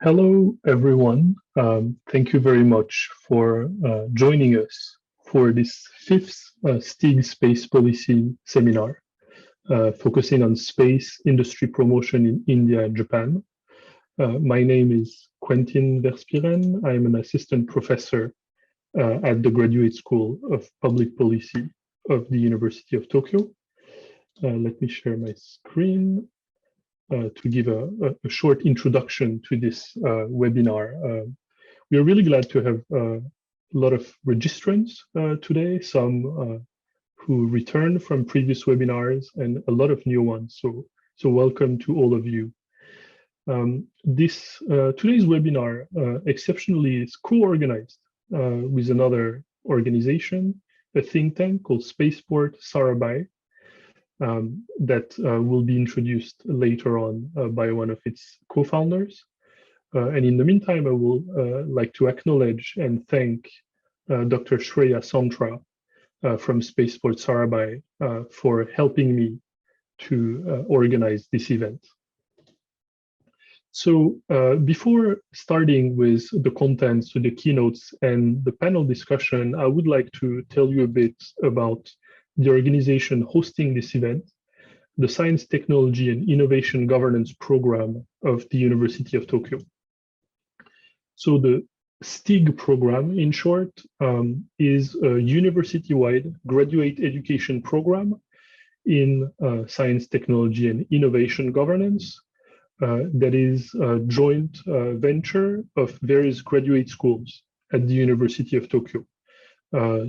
Hello, everyone. Thank you very much for joining us for this fifth STIG Space Policy Seminar, focusing on space industry promotion in India and Japan. My name is Quentin Verspiren. I'm an assistant professor at the Graduate School of Public Policy of the University of Tokyo. Let me share my screen. To give a short introduction to this webinar. We are really glad to have a lot of registrants today, some who returned from previous webinars and a lot of new ones. So welcome to all of you. Today's webinar exceptionally is co-organized with another organization, a think tank called Spaceport Sarabhai, that will be introduced later on by one of its co-founders. And in the meantime, I will like to acknowledge and thank Dr. Shreya Santra from Spaceport Sarabhai for helping me to organize this event. So before starting with the contents, so the keynotes and the panel discussion, I would like to tell you a bit about the organization hosting this event, the Science, Technology, and Innovation Governance Program of the University of Tokyo. So the STIG program, in short, is a university-wide graduate education program in science, technology, and innovation governance that is a joint venture of various graduate schools at the University of Tokyo.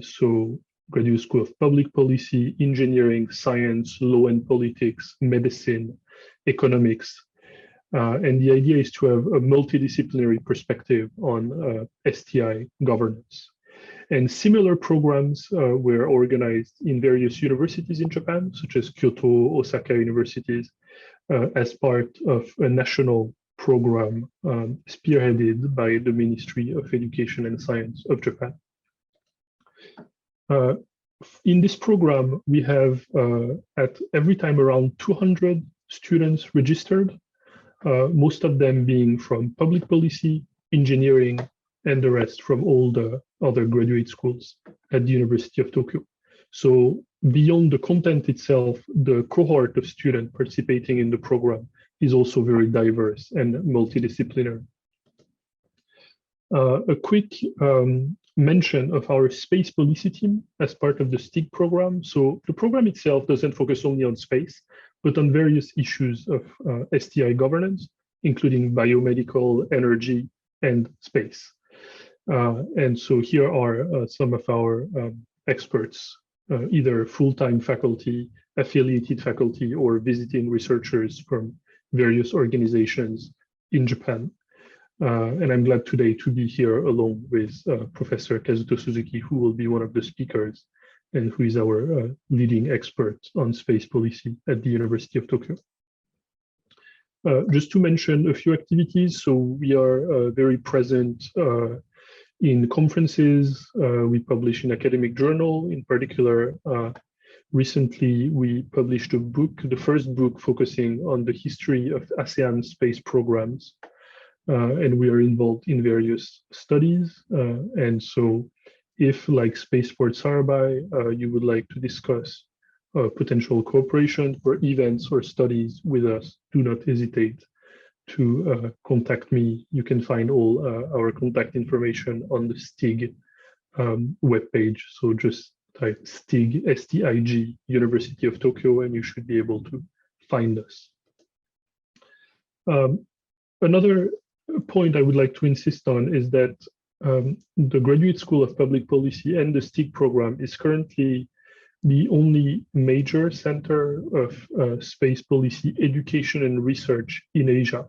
So Graduate School of Public Policy, Engineering, Science, Law and Politics, Medicine, Economics. And the idea is to have a multidisciplinary perspective on STI governance. And similar programs were organized in various universities in Japan, such as Kyoto, Osaka universities, as part of a national program spearheaded by the Ministry of Education and Science of Japan. In this program, we have at every time around 200 students registered, most of them being from public policy, engineering, and the rest from all the other graduate schools at the University of Tokyo. So beyond the content itself, the cohort of students participating in the program is also very diverse and multidisciplinary. A quick mention of our space policy team as part of the STIG program. So the program itself doesn't focus only on space, but on various issues of STI governance, including biomedical, energy, and space. And so here are some of our experts, either full-time faculty, affiliated faculty, or visiting researchers from various organizations in Japan. And I'm glad today to be here along with Professor Kazuto Suzuki, who will be one of the speakers and who is our leading expert on space policy at the University of Tokyo. Just to mention a few activities, so we are very present in conferences, we publish in academic journal. In particular, recently we published a book, the first book focusing on the history of ASEAN space programs. And we are involved in various studies. And so if, like Spaceport Sarabhai, you would like to discuss potential cooperation for events or studies with us, do not hesitate to contact me. You can find all our contact information on the STIG webpage. So just type STIG, S-T-I-G, University of Tokyo, and you should be able to find us. Another point I would like to insist on is that the Graduate School of Public Policy and the STIG program is currently the only major center of space policy education and research in Asia.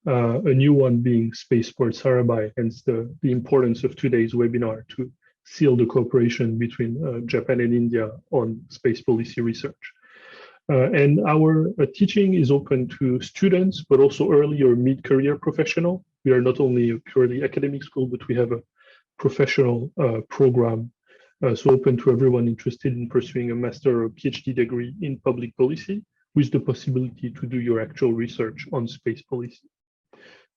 A new one being Spaceport Sarabhai, hence the importance of today's webinar to seal the cooperation between Japan and India on space policy research. And our teaching is open to students, but also early or mid-career professional. We are not only a purely academic school, but we have a professional program, so open to everyone interested in pursuing a master or PhD degree in public policy, with the possibility to do your actual research on space policy.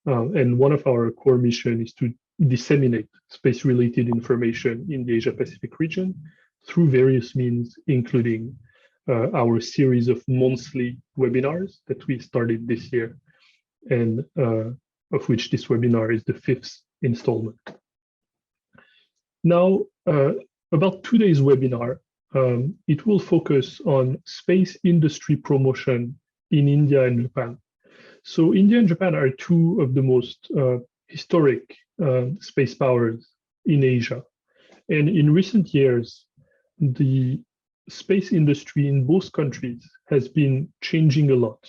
And one of our core mission is to disseminate space-related information in the Asia-Pacific region through various means, including our series of monthly webinars that we started this year, and of which this webinar is the 5th installment. Now, about today's webinar, it will focus on space industry promotion in India and Japan. So India and Japan are two of the most historic space powers in Asia. And in recent years, the space industry in both countries has been changing a lot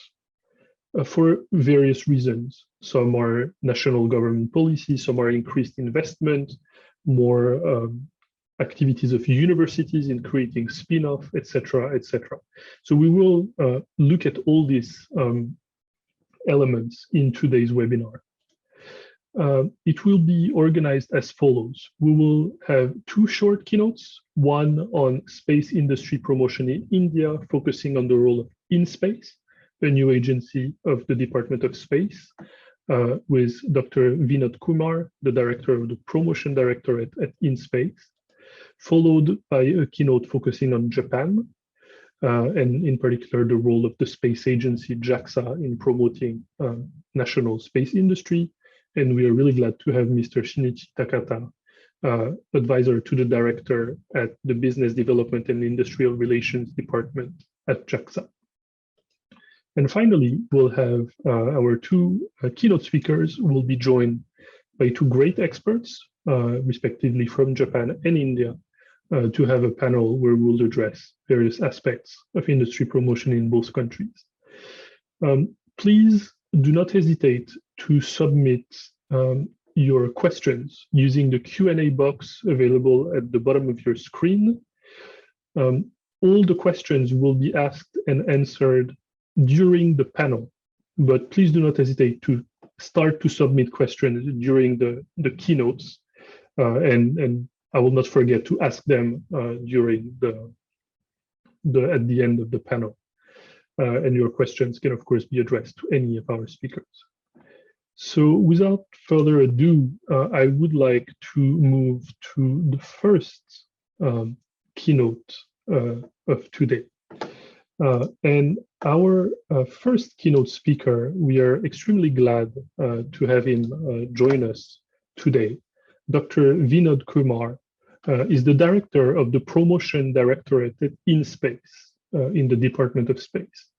for various reasons. Some are national government policies, some are increased investment, more activities of universities in creating spin-off, etc., etc. So we will look at all these elements in today's webinar. It will be organized as follows. We will have two short keynotes, one on space industry promotion in India, focusing on the role of InSpace, a new agency of the Department of Space, with Dr. Vinod Kumar, the director of the Promotion Directorate at InSpace, followed by a keynote focusing on Japan, and in particular the role of the space agency JAXA in promoting national space industry. And we are really glad to have Mr. Shinichi Takata, advisor to the director at the Business Development and Industrial Relations Department at JAXA. And finally, we'll have our two keynote speakers will be joined by two great experts, respectively from Japan and India, to have a panel where we'll address various aspects of industry promotion in both countries. Please do not hesitate to submit your questions using the Q&A box available at the bottom of your screen. All the questions will be asked and answered during the panel, but please do not hesitate to start to submit questions during the keynotes, and I will not forget to ask them during at the end of the panel. And your questions can, of course, be addressed to any of our speakers. So without further ado, I would like to move to the first keynote of today. And our first keynote speaker, we are extremely glad to have him join us today. Dr. Vinod Kumar is the director of the Promotion Directorate at InSpace in the Department of Space.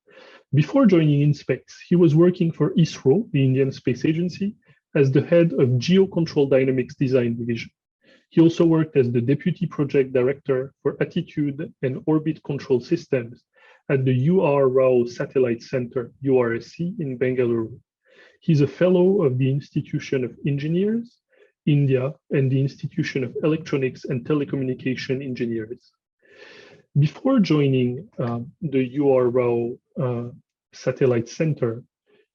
Before joining InSpace, he was working for ISRO, the Indian Space Agency, as the head of Geocontrol Dynamics Design Division. He also worked as the Deputy Project Director for Attitude and Orbit Control Systems at the U.R. Rao Satellite Center, URSC, in Bengaluru. He's a fellow of the Institution of Engineers, India, and the Institution of Electronics and Telecommunication Engineers. Before joining the U.R. Rao Satellite Center,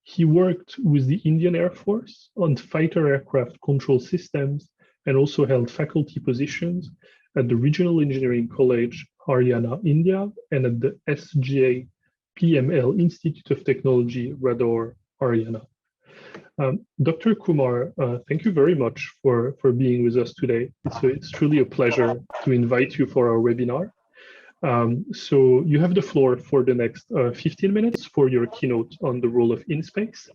he worked with the Indian Air Force on fighter aircraft control systems and also held faculty positions at the Regional Engineering College, Haryana, India, and at the SGA PML Institute of Technology, Rador, Haryana. Dr. Kumar, thank you very much for being with us today. It's truly a pleasure to invite you for our webinar. So you have the floor for the next 15 minutes for your keynote on the role of InSpace.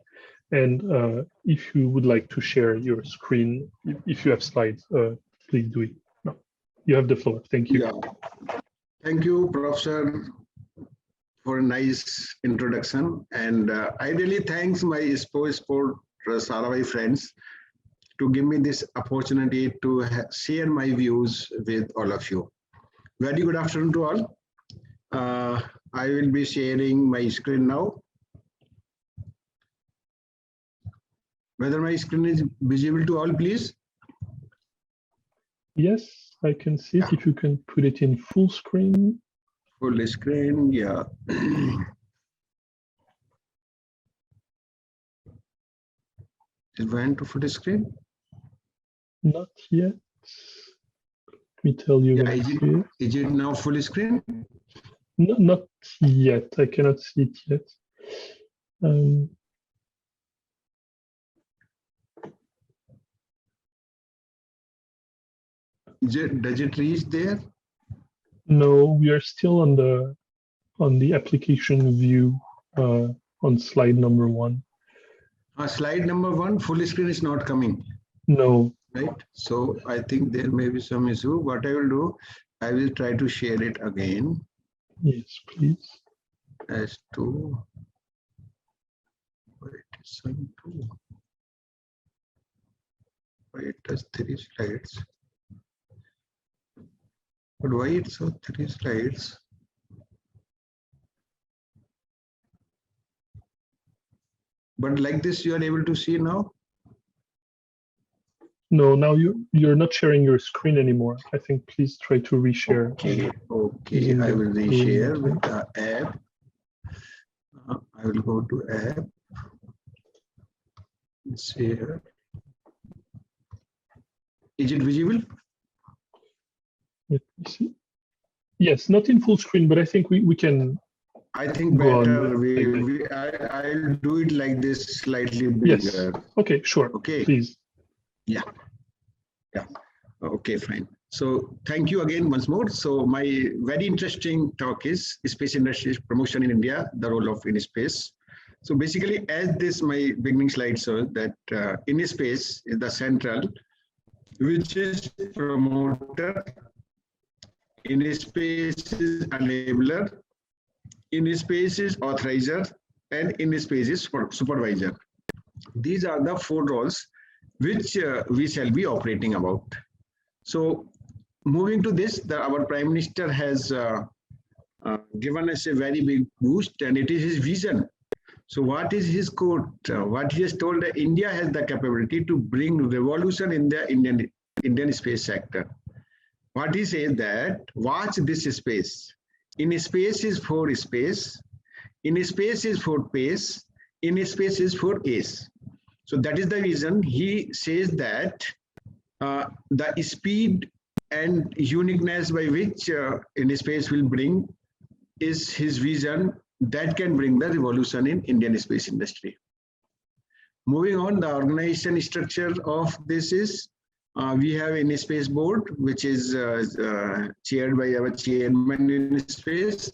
And if you would like to share your screen, if you have slides, please do it. No, you have the floor. Thank you. Yeah. Thank you, Professor, for a nice introduction. And I really thanks my Sport Sarawai friends to give me this opportunity to share my views with all of you. Very good afternoon to all. I will be sharing my screen now. Whether my screen is visible to all, please. Yes, I can see it. If you can put it in full screen. Full screen, yeah. It went to full screen? Not yet. Let me tell you. Yeah, is it now full screen? No, not yet. I cannot see it yet. does it reach there? No, we are still on the application view on slide number 1. Slide number 1, full screen is not coming. No. Right. So I think there may be some issue. What I will do, I will try to share it again. Yes, please. As to wait, some two. Why it does 3 slides? But why it's so 3 slides? But like this, you are able to see now. No, now you're not sharing your screen anymore. I think please try to reshare. Okay, I will reshare with the app. I will go to app. Let's see here. Is it visible? Let me see. Yes, not in full screen, but I think we can. I think better. I'll do it like this, slightly bigger. Yes. Okay, sure. Okay. Please. Yeah. Okay, fine. So thank you again once more. So my very interesting talk is space industry promotion in India, the role of InSpace. So basically, as this my beginning slide shows, that InSpace is the central, which is promoter, InSpace is enabler, InSpace is authorizer, and InSpace is supervisor. These are the 4 roles which we shall be operating about. So moving to this, our Prime Minister has given us a very big boost, and it is his vision. So what is his quote? What he has told that India has the capability to bring revolution in the Indian space sector. What he says that, watch this space. In space is for space, in space is for pace, in space is for ace. So that is the reason he says that the speed and uniqueness by which InSpace will bring is his vision that can bring the revolution in Indian space industry. Moving on, the organization structure of this is we have InSpace board, which is chaired by our chairman in space.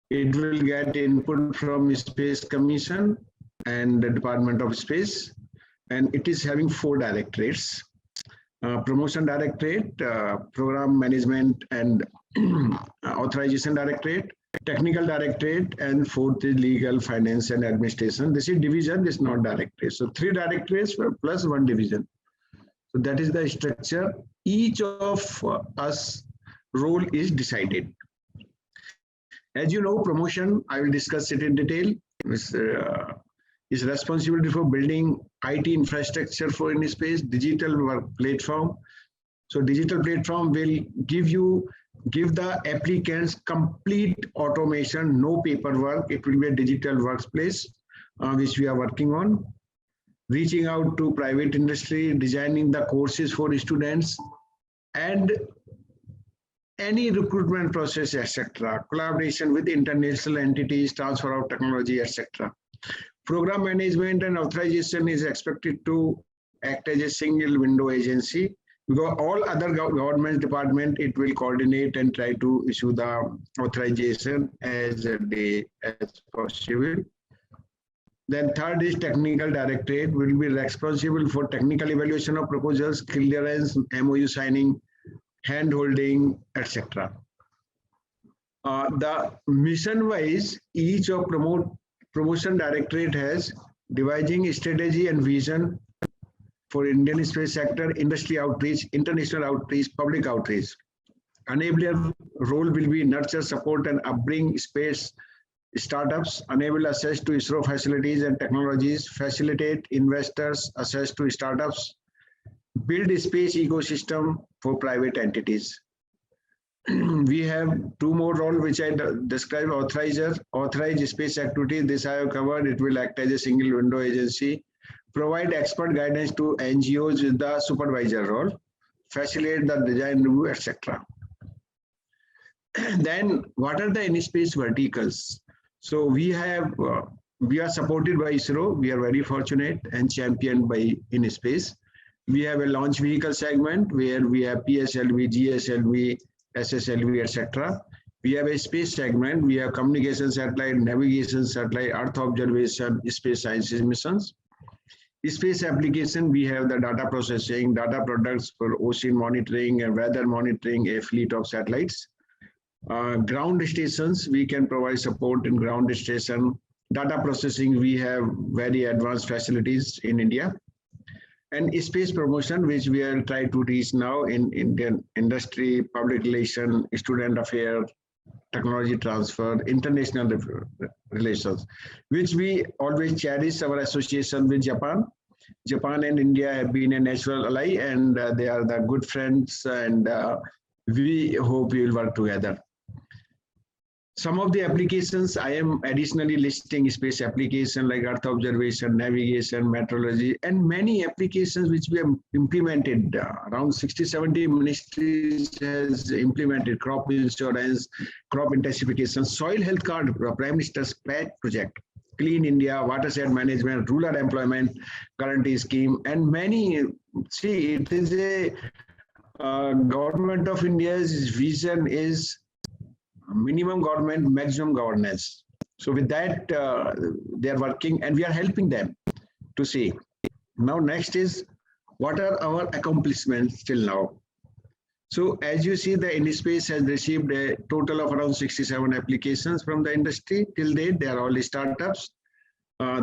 It will get input from Space Commission and the Department of Space, and it is having 4 directorates. Promotion Directorate, Program Management and Authorization Directorate, Technical Directorate, and 4th is Legal, Finance and Administration. This is division, this is not directorate. So 3 directorates plus 1 division. So that is the structure. Each of us role is decided. As you know, promotion, I will discuss it in detail, is responsibility for building IT infrastructure for InSpace, digital work platform. So digital platform will give the applicants complete automation, no paperwork. It will be a digital workplace, which we are working on. Reaching out to private industry, designing the courses for students, and any recruitment process, etc. Collaboration with international entities, transfer of technology, etc. Program management and authorization is expected to act as a single window agency, because all other government department, it will coordinate and try to issue the authorization as possible. Then 3rd is Technical Directorate, will be responsible for technical evaluation of proposals, clearance, MOU signing, hand-holding, etc. The mission-wise, each of Promotion Directorate has devising strategy and vision for Indian space sector, industry outreach, international outreach, public outreach. Enabler role will be nurture, support, and upbring space startups, enable access to ISRO facilities and technologies, facilitate investors access to startups, build a space ecosystem for private entities. We have 2 more roles which I described: authorizer, authorize space activity. This I have covered. It will act as a single window agency, provide expert guidance to NGOs with the supervisor role, facilitate the design review, etc. Then what are the InSpace verticals? So we are supported by ISRO. We are very fortunate and championed by InSpace. We have a launch vehicle segment where we have PSLV, GSLV, SSLV, etc. We have a space segment. We have communication satellite, navigation satellite, Earth observation, space sciences missions. Space application, we have the data processing, data products for ocean monitoring and weather monitoring, a fleet of satellites. Ground stations, we can provide support in ground station. Data processing, we have very advanced facilities in India. And space promotion, which we are trying to reach now in Indian industry, public relation, student affairs, technology transfer, international relations, which we always cherish our association with Japan. Japan and India have been a natural ally, and they are the good friends, and we hope we will work together. Some of the applications I am additionally listing space application like Earth observation, navigation, meteorology, and many applications which we have implemented. Around 60-70 ministries has implemented crop insurance, crop intensification, soil health card, Prime Minister's pet project, Clean India, watershed management, rural employment guarantee scheme, and many. See, it is a government of India's vision is minimum government, maximum governance. So with that, they are working and we are helping them to see. Now, next is what are our accomplishments till now? So as you see, the InSpace has received a total of around 67 applications from the industry. Till date, they are all startups.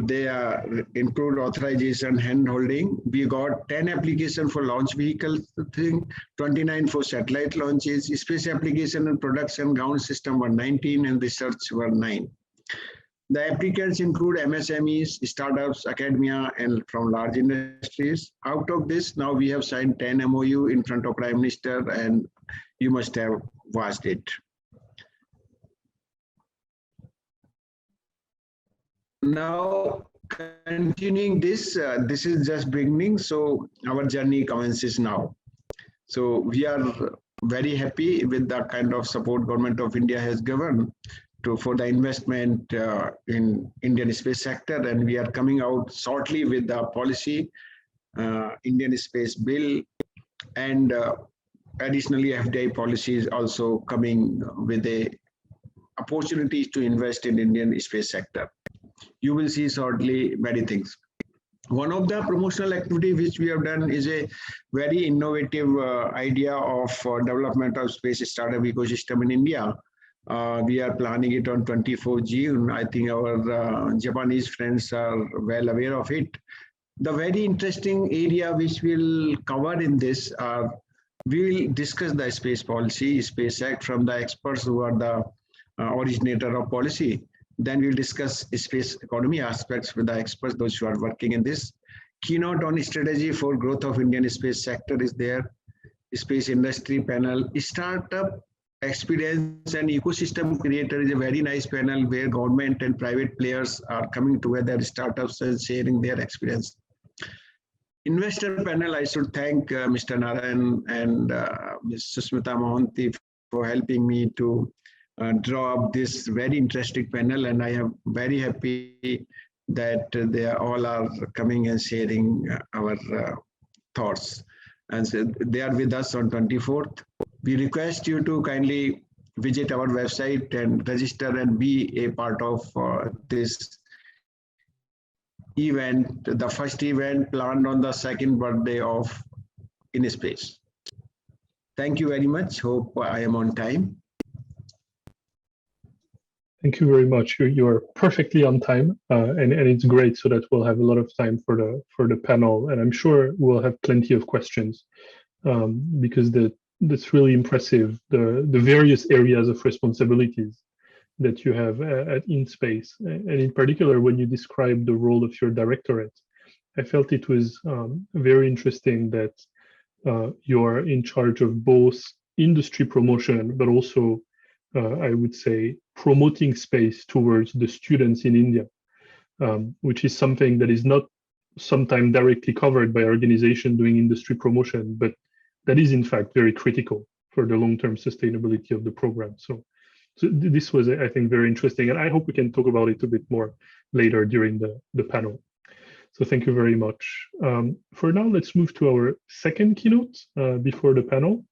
They are include authorization, hand holding. We got 10 applications for launch vehicle thing, 29 for satellite launches, space application and production ground system were 19 and research were 9. The applicants include MSMEs, startups, academia, and from large industries. Out of this, now we have signed 10 MOU in front of Prime Minister, and you must have watched it. Now, continuing this, this is just beginning, so our journey commences now. So we are very happy with the kind of support Government of India has given for the investment in Indian space sector, and we are coming out shortly with the policy, Indian Space Bill, and additionally FDI policy is also coming with the opportunities to invest in Indian space sector. You will see shortly many things. One of the promotional activity which we have done is a very innovative idea of development of space startup ecosystem in India. We are planning it on 24 June. I think our Japanese friends are well aware of it. The very interesting area which we'll cover in this, we will discuss the space policy, Space Act from the experts who are the originator of policy. Then we'll discuss space economy aspects with the experts, those who are working in this. Keynote on strategy for growth of Indian space sector is there. Space industry panel, startup experience and ecosystem creator is a very nice panel where government and private players are coming together, startups and sharing their experience. Investor panel, I should thank Mr. Narayan and Ms. Susmita Mohanty for helping me to draw up this very interesting panel, and I am very happy that they all are coming and sharing our thoughts. And so they are with us on 24th. We request you to kindly visit our website and register and be a part of this event, the first event planned on the second birthday of InSpace. Thank you very much. Hope I am on time. Thank you very much. You are perfectly on time, and it's great so that we'll have a lot of time for the panel, and I'm sure we'll have plenty of questions because that's really impressive. The various areas of responsibilities that you have at InSpace, and in particular when you described the role of your directorate, I felt it was very interesting that you're in charge of both industry promotion, but also I would say promoting space towards the students in India, which is something that is not sometimes directly covered by organizations doing industry promotion, but that is in fact very critical for the long-term sustainability of the program. So this was, I think, very interesting, and I hope we can talk about it a bit more later during the panel. So thank you very much. For now, let's move to our second keynote before the panel.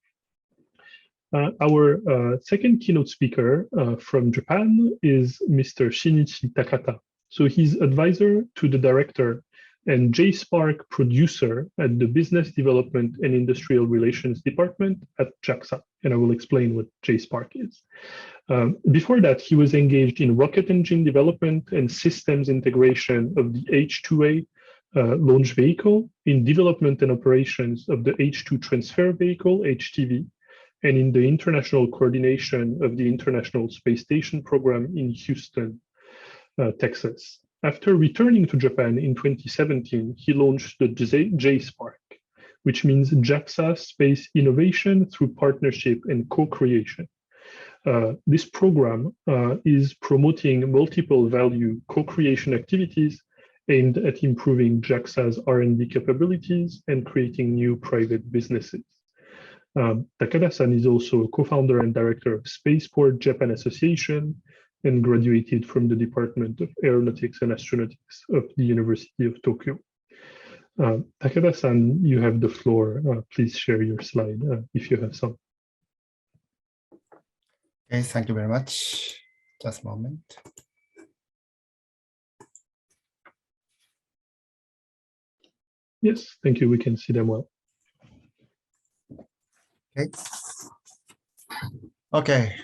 Our second keynote speaker from Japan is Mr. Shinichi Takata. So he's advisor to the director and JSpark producer at the Business Development and Industrial Relations Department at JAXA. And I will explain what JSpark is. Before that, he was engaged in rocket engine development and systems integration of the H-2A launch vehicle, in development and operations of the H-2 transfer vehicle, HTV, and in the international coordination of the International Space Station program in Houston, Texas. After returning to Japan in 2017, he launched the JSpark, which means JAXA Space Innovation through Partnership and Co-Creation. This program is promoting multiple value co-creation activities aimed at improving JAXA's R&D capabilities and creating new private businesses. Takata-san is also a co-founder and director of Spaceport Japan Association and graduated from the Department of Aeronautics and Astronautics of the University of Tokyo. Takata-san, you have the floor. Please share your slide if you have some. Okay, thank you very much. Just a moment. Yes, thank you. We can see them well. Okay. Okay.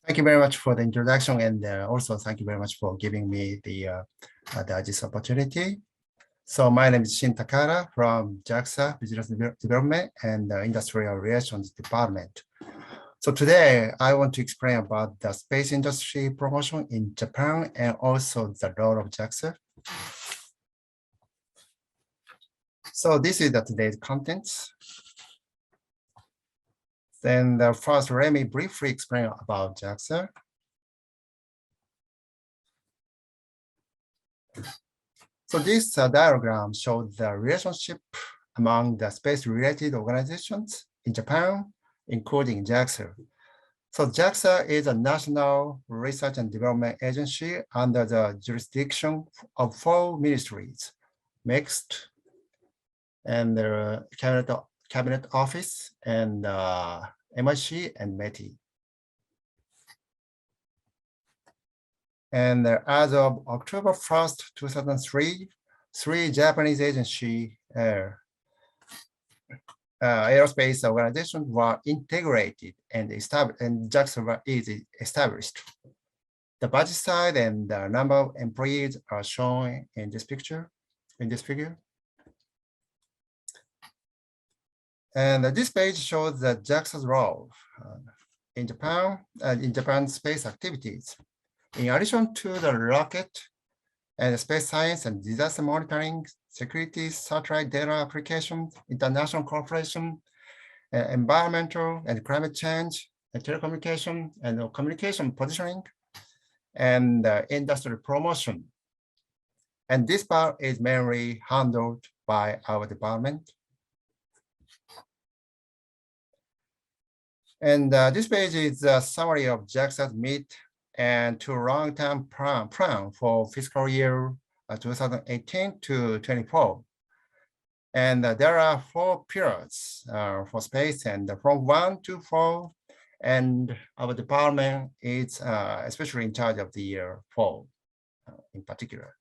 Thank you very much for the introduction, and also thank you very much for giving me this opportunity. So my name is Shin Takata from JAXA Business Development and Industrial Relations Department. So today I want to explain about the space industry promotion in Japan and also the role of JAXA. So this is today's contents. Then first, let me briefly explain about JAXA. So this diagram shows the relationship among the space-related organizations in Japan, including JAXA. So JAXA is a national research and development agency under the jurisdiction of 4 ministries: mixed and the cabinet office and MIC and METI. And as of October 1st, 2003, 3 Japanese agencies, aerospace organizations were integrated and established, and JAXA is established. The budget side and the number of employees are shown in this picture, figure. And this page shows the JAXA's role in Japan's space activities. In addition to the rocket and space science and disaster monitoring, security, satellite data application, international cooperation, environmental and climate change, and telecommunication and communication positioning, and industrial promotion. And this part is mainly handled by our department. And this page is a summary of JAXA's mid and to long-term plan for fiscal year 2018 to 24. And there are 4 pillars for space, and from 1 to 4, and our department is especially in charge of the year 4 in particular.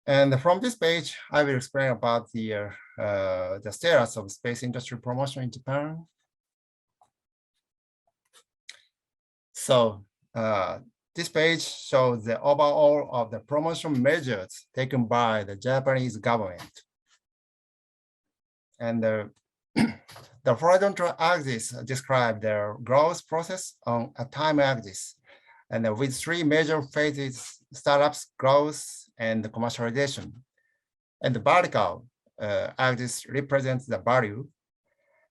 And from this page, I will explain about the status of space industry promotion in Japan. So this page shows the overall of the promotion measures taken by the Japanese government. And the horizontal axis describes their growth process on a time axis, and with 3 major phases: startups, growth, and commercialization. And the vertical axis represents the value,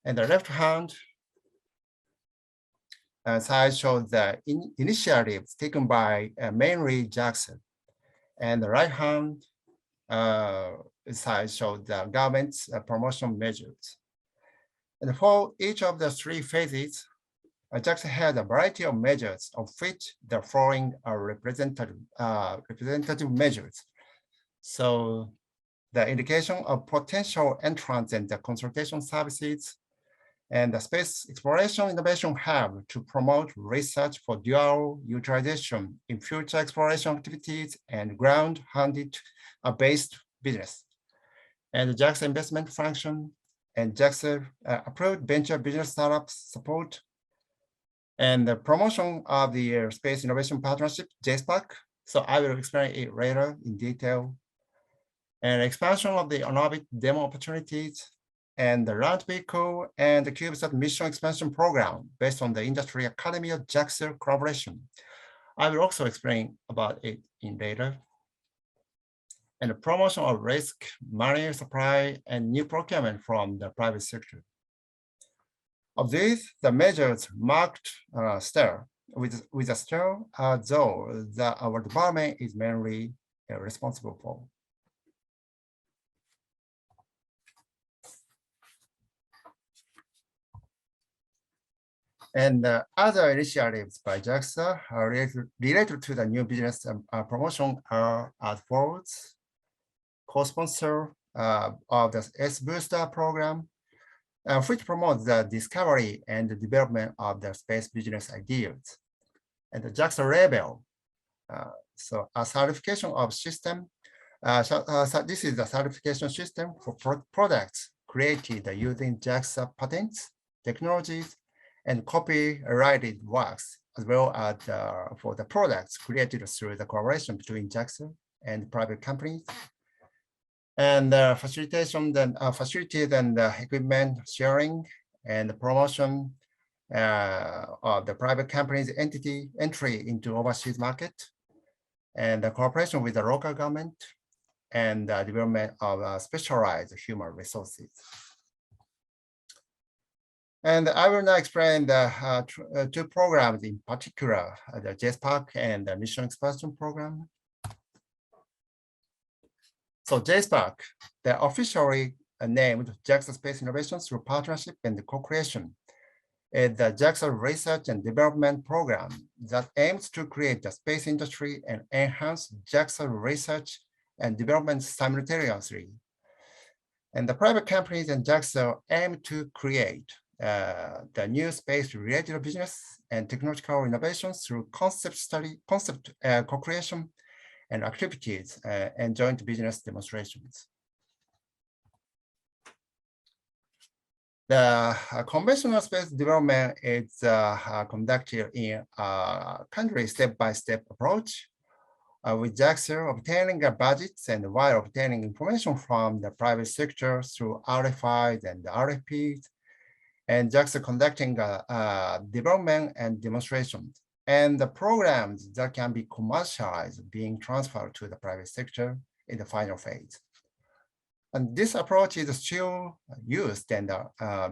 and the left hand side shows the initiatives taken by mainly JAXA, and the right hand side shows the government's promotion measures. And for each of the 3 phases, JAXA had a variety of measures, of which the following are representative measures. So the indication of potential entrants and the consultation services, and the Space Exploration Innovation Hub to promote research for dual utilization in future exploration activities and ground-handed based business. And the JAXA investment function and JAXA approved venture business startups support, and the promotion of the Space Innovation Partnership, JSPAC. So I will explain it later in detail. And expansion of the on-orbit demo opportunities, and the launch vehicle and the CubeSat mission expansion program based on the Industry Academy of JAXA collaboration. I will also explain about it in later. And the promotion of risk, money supply, and new procurement from the private sector. Of these, the measures marked star with a star, though that our department is mainly responsible for. And other initiatives by JAXA are related to the new business promotion are as follows: co-sponsor of the S-Booster program, which promotes the discovery and the development of the space business ideas. And the JAXA label, so a certification of system. This is the certification system for products created using JAXA patents, technologies, and copyrighted works, as well as for the products created through the collaboration between JAXA and private companies. And facilitation, then facilities and equipment sharing and the promotion of the private company's entry into overseas market, and the cooperation with the local government, and the development of specialized human resources. And I will now explain the two programs in particular, the JSPAC and the Mission Expansion Program. So JSPAC, they're officially named JAXA Space Innovation through Partnership and Co-Creation, is the JAXA Research and Development Program that aims to create the space industry and enhance JAXA research and development simultaneously. And the private companies and JAXA aim to create the new space-related business and technological innovations through concept study, co-creation, and activities and joint business demonstrations. The conventional space development is conducted in a country step-by-step approach with JAXA obtaining budgets and while obtaining information from the private sector through RFIs and RFPs, and JAXA conducting development and demonstrations, and the programs that can be commercialized being transferred to the private sector in the final phase. And this approach is still used and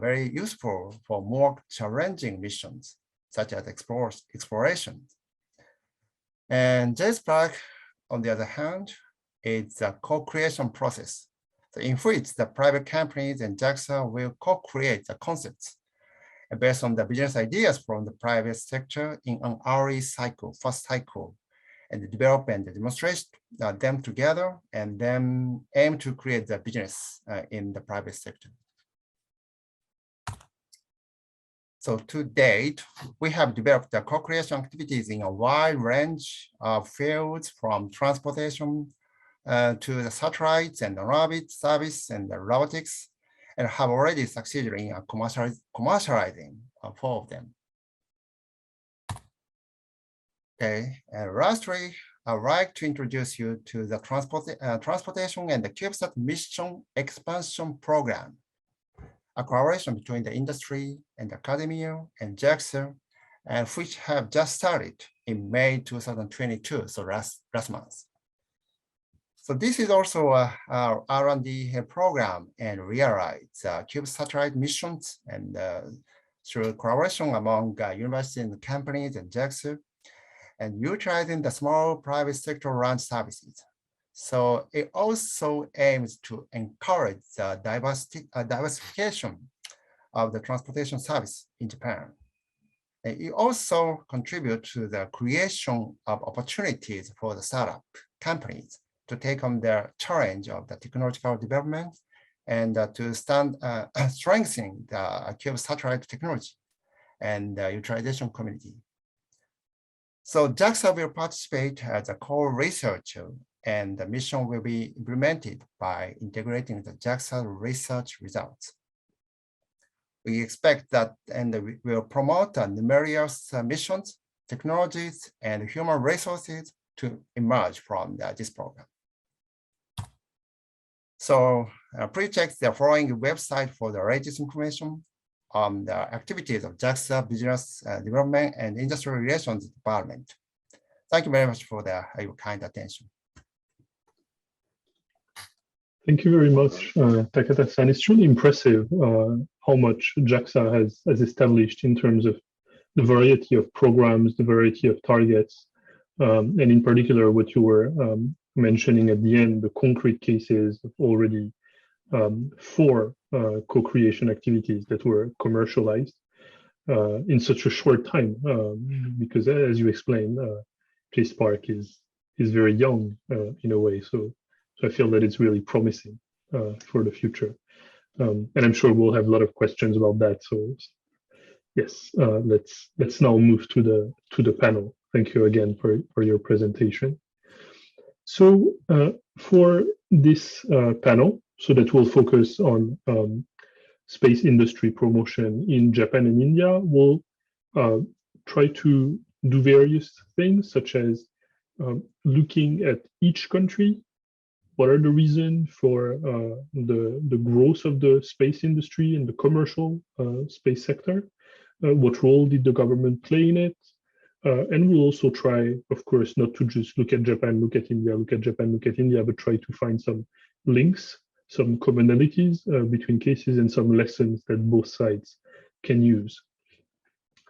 very useful for more challenging missions, such as exploration. And JSPAC, on the other hand, is a co-creation process, in which the private companies and JAXA will co-create the concepts based on the business ideas from the private sector in an early cycle, first cycle, and develop and demonstrate them together, and then aim to create the business in the private sector. So to date, we have developed the co-creation activities in a wide range of fields, from transportation to the satellites and the orbit service and the robotics, and have already succeeded in commercializing 4 of them. Okay, and lastly, I'd like to introduce you to the transportation and the CubeSat mission expansion program, a collaboration between the industry and academia and JAXA, and which have just started in May 2022, so last month. So this is also a R&D program and realize CubeSat satellite missions and through collaboration among universities and companies and JAXA, and utilizing the small private sector run services. So it also aims to encourage the diversification of the transportation service in Japan. And it also contributes to the creation of opportunities for the startup companies to take on the challenge of the technological development and to strengthening the cube satellite technology and the utilization community. So JAXA will participate as a core researcher, and the mission will be implemented by integrating the JAXA research results. We expect that, and we will promote numerous missions, technologies, and human resources to emerge from this program. So please check the following website for the latest information on the activities of JAXA Business Development and Industrial Relations Department. Thank you very much for your kind attention. Thank you very much, Takata-san. It's truly impressive how much JAXA has established in terms of the variety of programs, the variety of targets, and in particular, what you were mentioning at the end, the concrete cases of already 4 co-creation activities that were commercialized in such a short time, because as you explained, JSpark is very young in a way. So I feel that it's really promising for the future. And I'm sure we'll have a lot of questions about that. So yes, let's now move to the panel. Thank you again for your presentation. So for this panel, so that will focus on space industry promotion in Japan and India, we'll try to do various things, such as looking at each country. What are the reasons for the growth of the space industry and the commercial space sector? What role did the government play in it? And we'll also try, of course, not to just look at Japan, look at India, look at Japan, look at India, but try to find some links, some commonalities between cases and some lessons that both sides can use.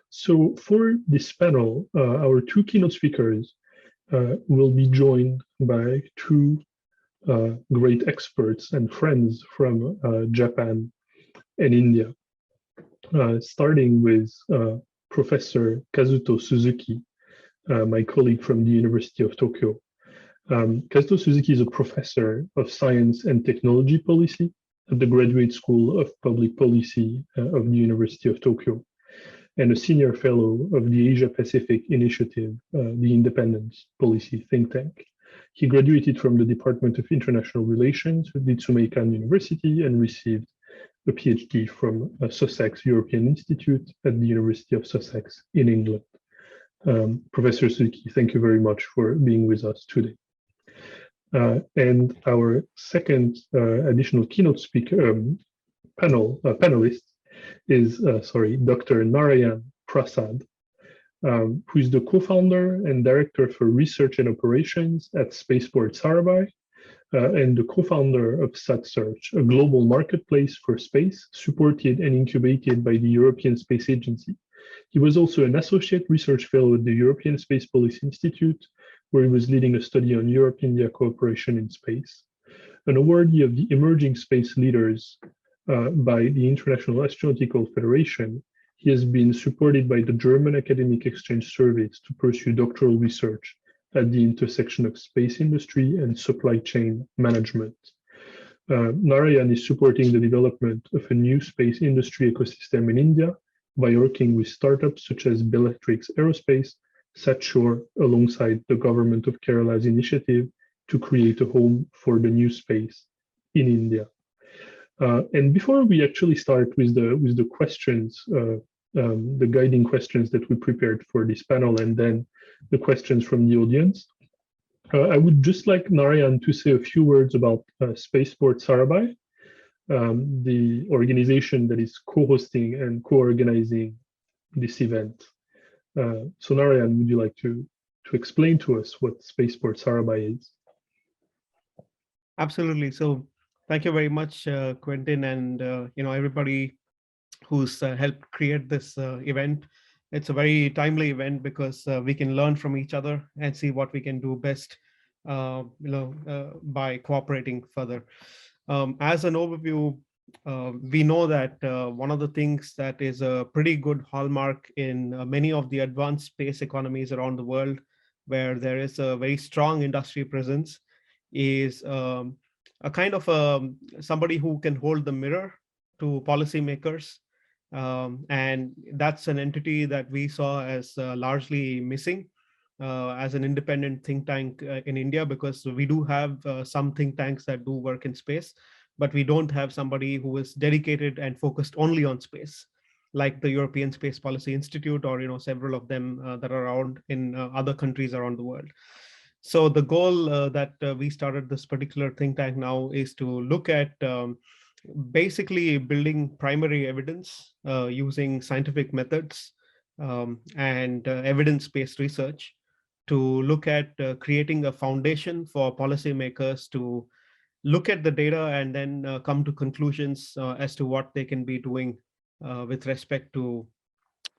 So for this panel, our 2 keynote speakers will be joined by 2 great experts and friends from Japan and India, starting with Professor Kazuto Suzuki, my colleague from the University of Tokyo. Kazuto Suzuki is a professor of science and technology policy at the Graduate School of Public Policy of the University of Tokyo, and a senior fellow of the Asia Pacific Initiative, the independent policy think tank. He graduated from the Department of International Relations at Ritsumeikan University and received a PhD from Sussex European Institute at the University of Sussex in England. Professor Suzuki, thank you very much for being with us today. And our second additional keynote speaker, panelist is, Dr. Narayan Prasad, who is the co-founder and director for research and operations at Spaceport Sarabhai, and the co-founder of SatSearch, a global marketplace for space supported and incubated by the European Space Agency. He was also an associate research fellow at the European Space Policy Institute, where he was leading a study on Europe-India cooperation in space. An awardee of the Emerging Space Leaders by the International Astronautical Federation, he has been supported by the German Academic Exchange Service to pursue doctoral research at the intersection of space industry and supply chain management. Narayan is supporting the development of a new space industry ecosystem in India by working with startups such as Bellatrix Aerospace, Satshore, alongside the government of Kerala's initiative to create a home for the new space in India. And before we actually start with the questions, the guiding questions that we prepared for this panel, and then the questions from the audience, I would just like Narayan to say a few words about Spaceport Sarabhai, the organization that is co-hosting and co-organizing this event. So Narayan, would you like to explain to us what Spaceport Sarabhai is? Absolutely. So thank you very much, Quentin, and everybody who's helped create this event. It's a very timely event because we can learn from each other and see what we can do best, by cooperating further. As an overview, we know that one of the things that is a pretty good hallmark in many of the advanced space economies around the world, where there is a very strong industry presence, is a kind of somebody who can hold the mirror to policymakers. And that's an entity that we saw as largely missing as an independent think tank in India, because we do have some think tanks that do work in space, but we don't have somebody who is dedicated and focused only on space, like the European Space Policy Institute, or several of them that are around in other countries around the world. So the goal that we started this particular think tank now is to look at basically building primary evidence using scientific methods and evidence-based research to look at creating a foundation for policymakers to look at the data and then come to conclusions as to what they can be doing with respect to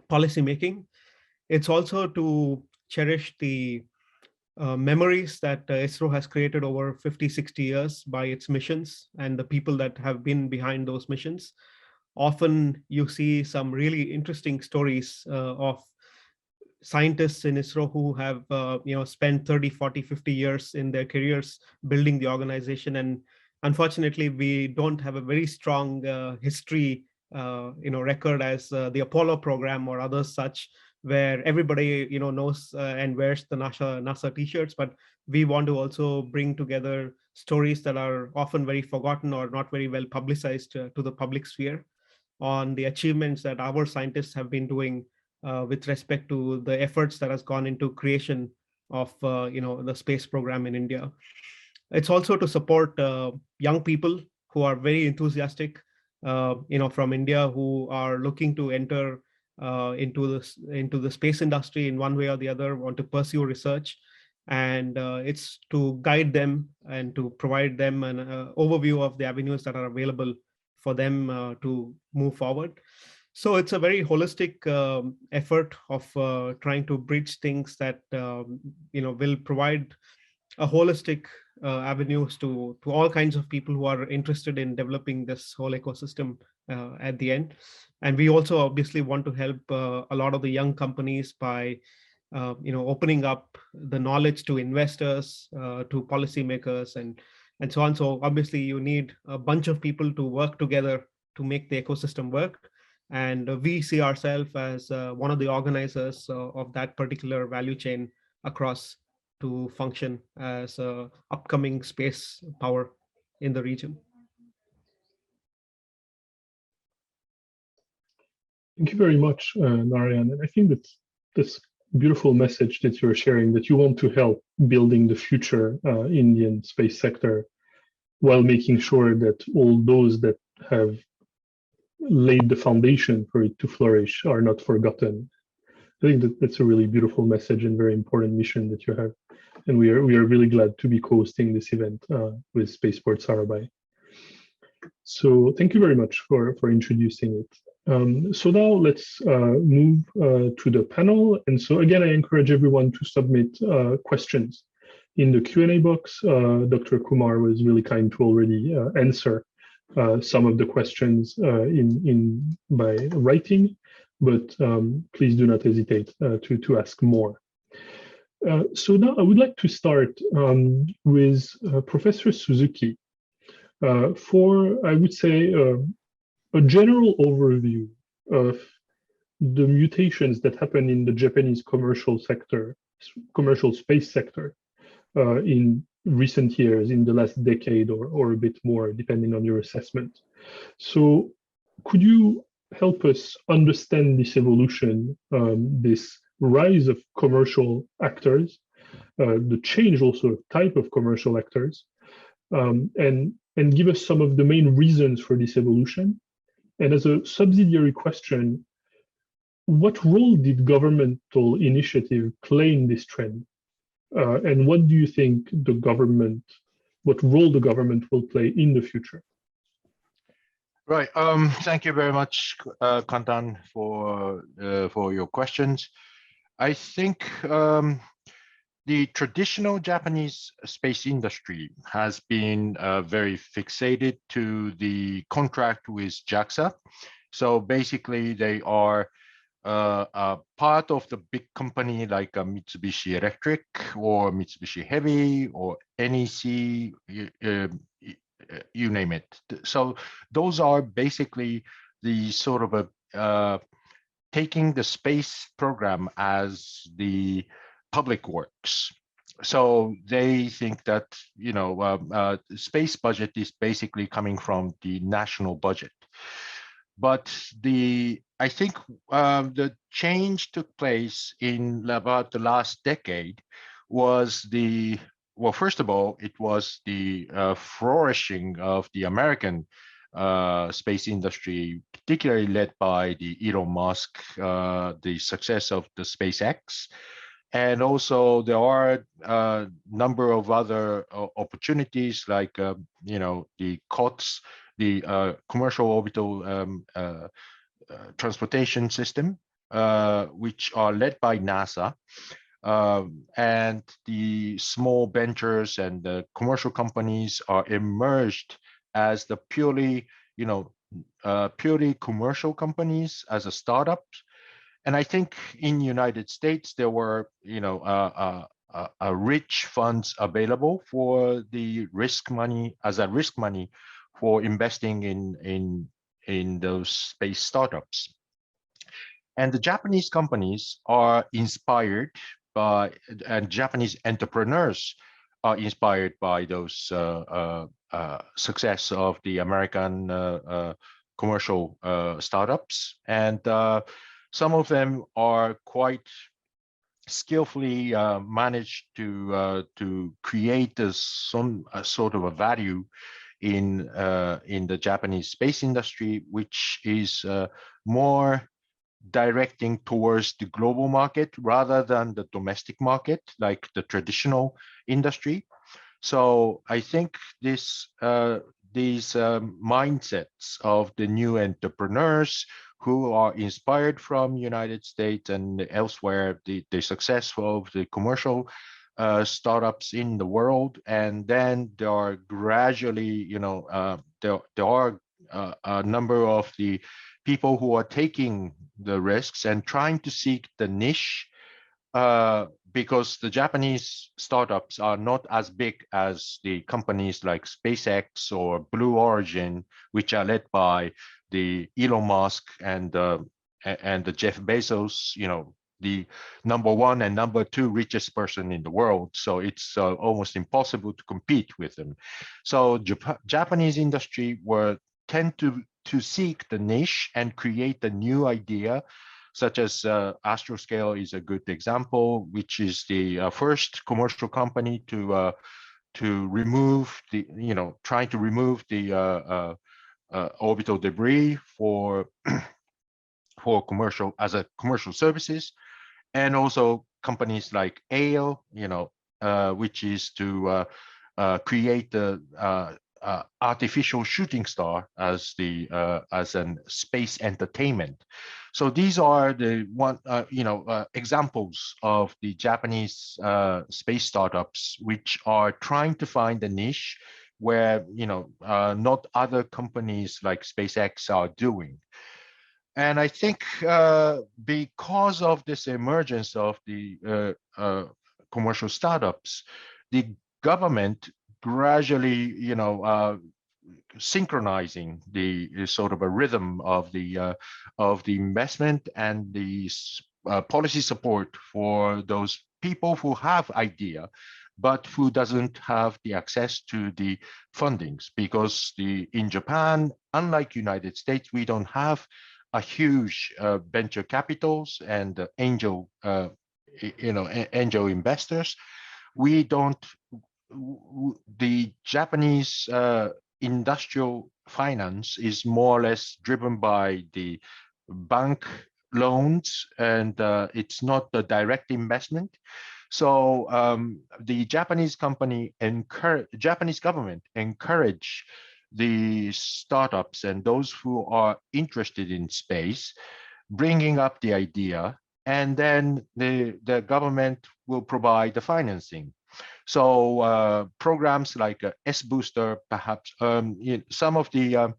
policy making. It's also to cherish the memories that ISRO has created over 50, 60 years by its missions and the people that have been behind those missions. Often you see some really interesting stories of scientists in ISRO who have spent 30, 40, 50 years in their careers building the organization. And unfortunately, we don't have a very strong history record as the Apollo program or others such, where everybody knows and wears the NASA t-shirts. But we want to also bring together stories that are often very forgotten or not very well publicized to the public sphere on the achievements that our scientists have been doing with respect to the efforts that has gone into creation of the space program in India. It's also to support young people who are very enthusiastic, from India, who are looking to enter into the space industry in one way or the other, want to pursue research, and it's to guide them and to provide them an overview of the avenues that are available for them to move forward. So it's a very holistic effort of trying to bridge things that will provide a holistic avenues to all kinds of people who are interested in developing this whole ecosystem at the end. And we also obviously want to help a lot of the young companies by opening up the knowledge to investors, to policymakers, and so on. So obviously you need a bunch of people to work together to make the ecosystem work. And we see ourselves as one of the organizers of that particular value chain across to function as an upcoming space power in the region. Thank you very much, Narayan. And I think that this beautiful message that you're sharing, that you want to help building the future Indian space sector while making sure that all those that have laid the foundation for it to flourish are not forgotten. I think that that's a really beautiful message and very important mission that you have. And we are really glad to be co-hosting this event with Spaceport Sarabhai. So thank you very much for introducing it. So now let's move to the panel. And so again, I encourage everyone to submit questions in the Q&A box. Dr. Kumar was really kind to already answer some of the questions by writing, but please do not hesitate to ask more. So now I would like to start with Professor Suzuki for, I would say, a general overview of the mutations that happen in the Japanese commercial space sector in recent years, in the last decade or a bit more, depending on your assessment. So could you help us understand this evolution, this rise of commercial actors, the change also of type of commercial actors, and give us some of the main reasons for this evolution? And as a subsidiary question, what role did governmental initiative play in this trend? And what do you think what role the government will play in the future? Right. Thank you very much, Kantan, for your questions. I think the traditional Japanese space industry has been very fixated to the contract with JAXA. So basically, they are part of the big company like Mitsubishi Electric or Mitsubishi Heavy or NEC, you name it. So those are basically the sort of taking the space program as the public works. So they think that, you know, space budget is basically coming from the national budget. But I think the change took place in about the last decade was well, first of all, it was the flourishing of the American space industry, particularly led by the Elon Musk, the success of the SpaceX. And also there are a number of other opportunities like, you know, the COTS, the commercial orbital transportation system, which are led by NASA. And the small ventures and the commercial companies are emerged as the purely, you know, purely commercial companies as a startup. And I think in United States, there were, you know, rich funds available for the risk money as a risk money for investing in those space startups. And the Japanese companies are inspired by, and Japanese entrepreneurs are inspired by those success of the American commercial startups. And some of them are quite skillfully managed to create some sort of a value in the Japanese space industry, which is more directing towards the global market rather than the domestic market, like the traditional industry. So I think these mindsets of the new entrepreneurs who are inspired from United States and elsewhere, the success of the commercial startups in the world, and then there are gradually, you know, there are a number of the people who are taking the risks and trying to seek the niche, because the Japanese startups are not as big as the companies like SpaceX or Blue Origin, which are led by the Elon Musk and the Jeff Bezos, you know, the #1 and #2 richest person in the world. So it's almost impossible to compete with them. So Japanese industry tend to seek the niche and create a new idea, such as Astroscale is a good example, which is the first commercial company to remove the, you know, trying to remove the orbital debris for commercial services, and also companies like ALE, you know, which is to create the artificial shooting star as an space entertainment. So these are the examples of the Japanese space startups which are trying to find a niche where, you know, not other companies like SpaceX are doing. And I think because of this emergence of the commercial startups, the government gradually, you know, synchronizing the sort of a rhythm of the investment and the policy support for those people who have idea, but who doesn't have the access to the fundings, because in Japan, unlike United States, we don't have a huge venture capitals and angel, angel investors. We don't. The Japanese industrial finance is more or less driven by the bank loans, and it's not the direct investment. So the Japanese government encourage the startups and those who are interested in space, bringing up the idea and then the government will provide the financing. So programs like S-Booster, perhaps some of the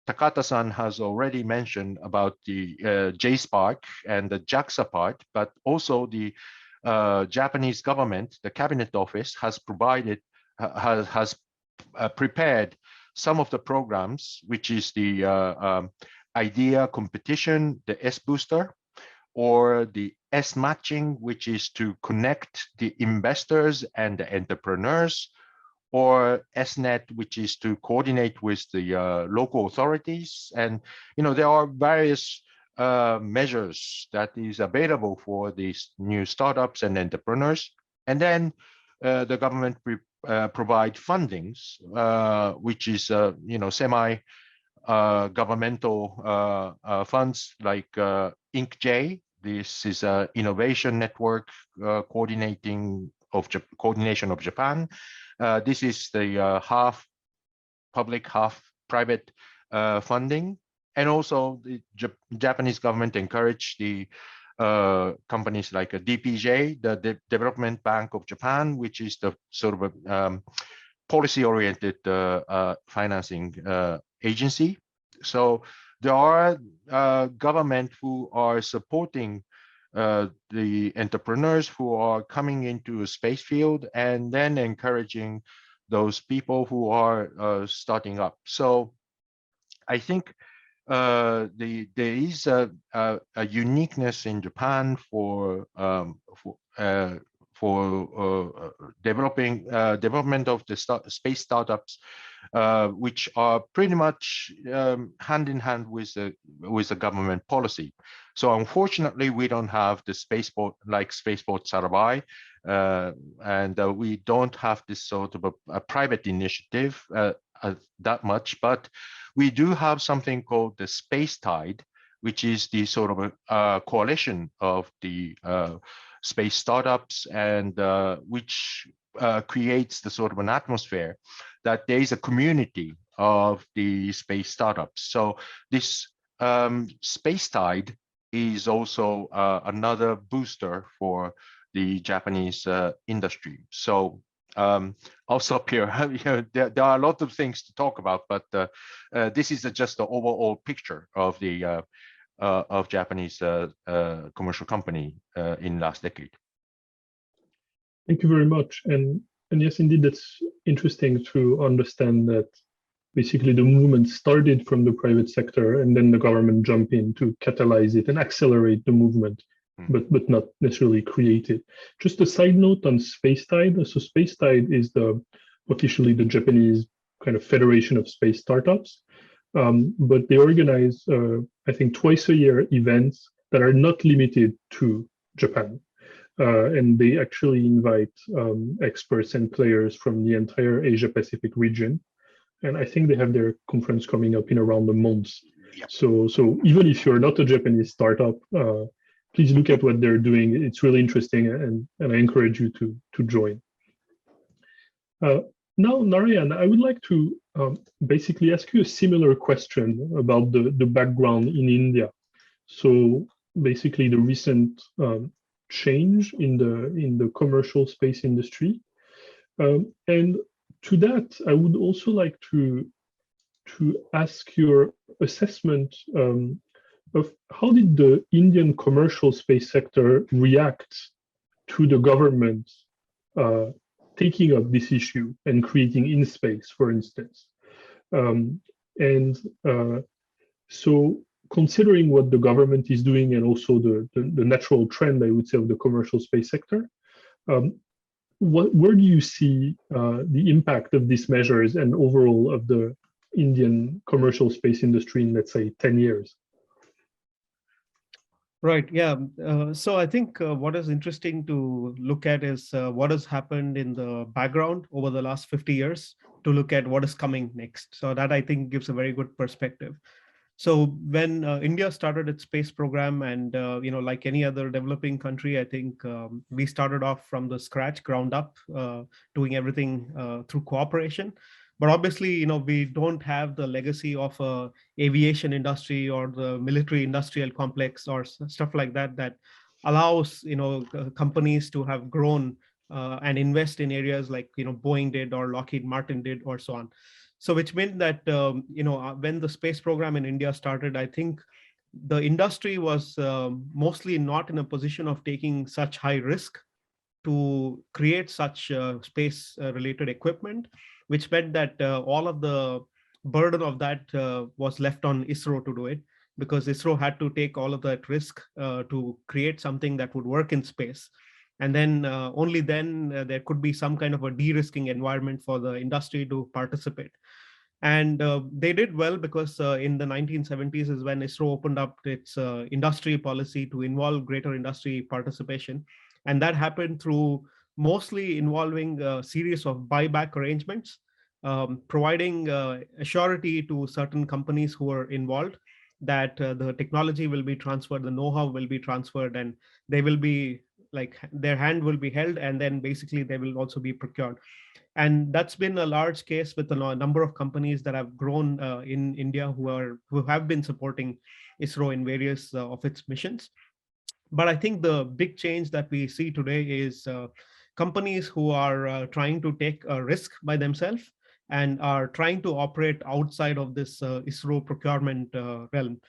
Takata-san has already mentioned about the J-Spark and the JAXA part, but also the Japanese government, the Cabinet Office has prepared some of the programs, which is the IDEA competition, the S-Booster, or the S-matching, which is to connect the investors and the entrepreneurs, or SNet, which is to coordinate with the local authorities. And there are various measures that is available for these new startups and entrepreneurs. And then the government provide fundings, which is semi-governmental funds like INC-J. This is an innovation network coordination of Japan. This is the half public, half private funding. And also the Japanese government encouraged the companies like DPJ, the Development Bank of Japan, which is the sort of a policy-oriented financing agency. So there are government who are supporting the entrepreneurs who are coming into a space field, and then encouraging those people who are starting up. So I think there is a uniqueness in Japan for development of the space startups, which are pretty much hand in hand with the government policy. So unfortunately, we don't have the spaceport like Spaceport Sarabhai, and we don't have this sort of a private initiative that much, but we do have something called the Space Tide, which is the sort of a coalition of the space startups, and which creates the sort of an atmosphere that there is a community of the space startups. So this Space Tide is also another booster for the Japanese industry. So I'll stop here. There are a lot of things to talk about, but this is just the overall picture of the of Japanese commercial company in last decade. Thank you very much. And yes, indeed, that's interesting to understand that basically the movement started from the private sector, and then the government jumped in to catalyze it and accelerate the movement, but not necessarily create it. Just a side note on Space Tide. So Space Tide is officially the Japanese kind of federation of space startups, but they organize, I think, twice a year events that are not limited to Japan. And they actually invite experts and players from the entire Asia-Pacific region. And I think they have their conference coming up in around a month. Yep. So even if you're not a Japanese startup, please look at what they're doing. It's really interesting, and I encourage you to join. Now, Narayan, I would like to basically ask you a similar question about the background in India. So basically the recent change in the commercial space industry. And to that, I would also like to ask your assessment of how did the Indian commercial space sector react to the government taking up this issue and creating InSpace, for instance. So considering what the government is doing, and also the natural trend, I would say, of the commercial space sector, where do you see the impact of these measures and overall of the Indian commercial space industry in, let's say, 10 years? Right. Yeah. So I think what is interesting to look at is what has happened in the background over the last 50 years to look at what is coming next. So that, I think, gives a very good perspective. So when India started its space program, and like any other developing country, I think we started off from the scratch, ground up, doing everything through cooperation. But obviously, we don't have the legacy of aviation industry or the military industrial complex or stuff like that that allows companies to have grown and invest in areas like Boeing did or Lockheed Martin did or so on. So which meant that when the space program in India started, I think the industry was mostly not in a position of taking such high risk to create such space related equipment, which meant that all of the burden of that was left on ISRO to do it, because ISRO had to take all of that risk to create something that would work in space. And then only then there could be some kind of a de-risking environment for the industry to participate. And they did well, because in the 1970s is when ISRO opened up its industry policy to involve greater industry participation. And that happened through mostly involving a series of buyback arrangements, providing a surety to certain companies who are involved that the technology will be transferred, the know-how will be transferred, and they will be like their hand will be held, and then basically they will also be procured. And that's been a large case with a number of companies that have grown in India who have been supporting ISRO in various of its missions. But I think the big change that we see today is companies who are trying to take a risk by themselves and are trying to operate outside of this ISRO procurement realm.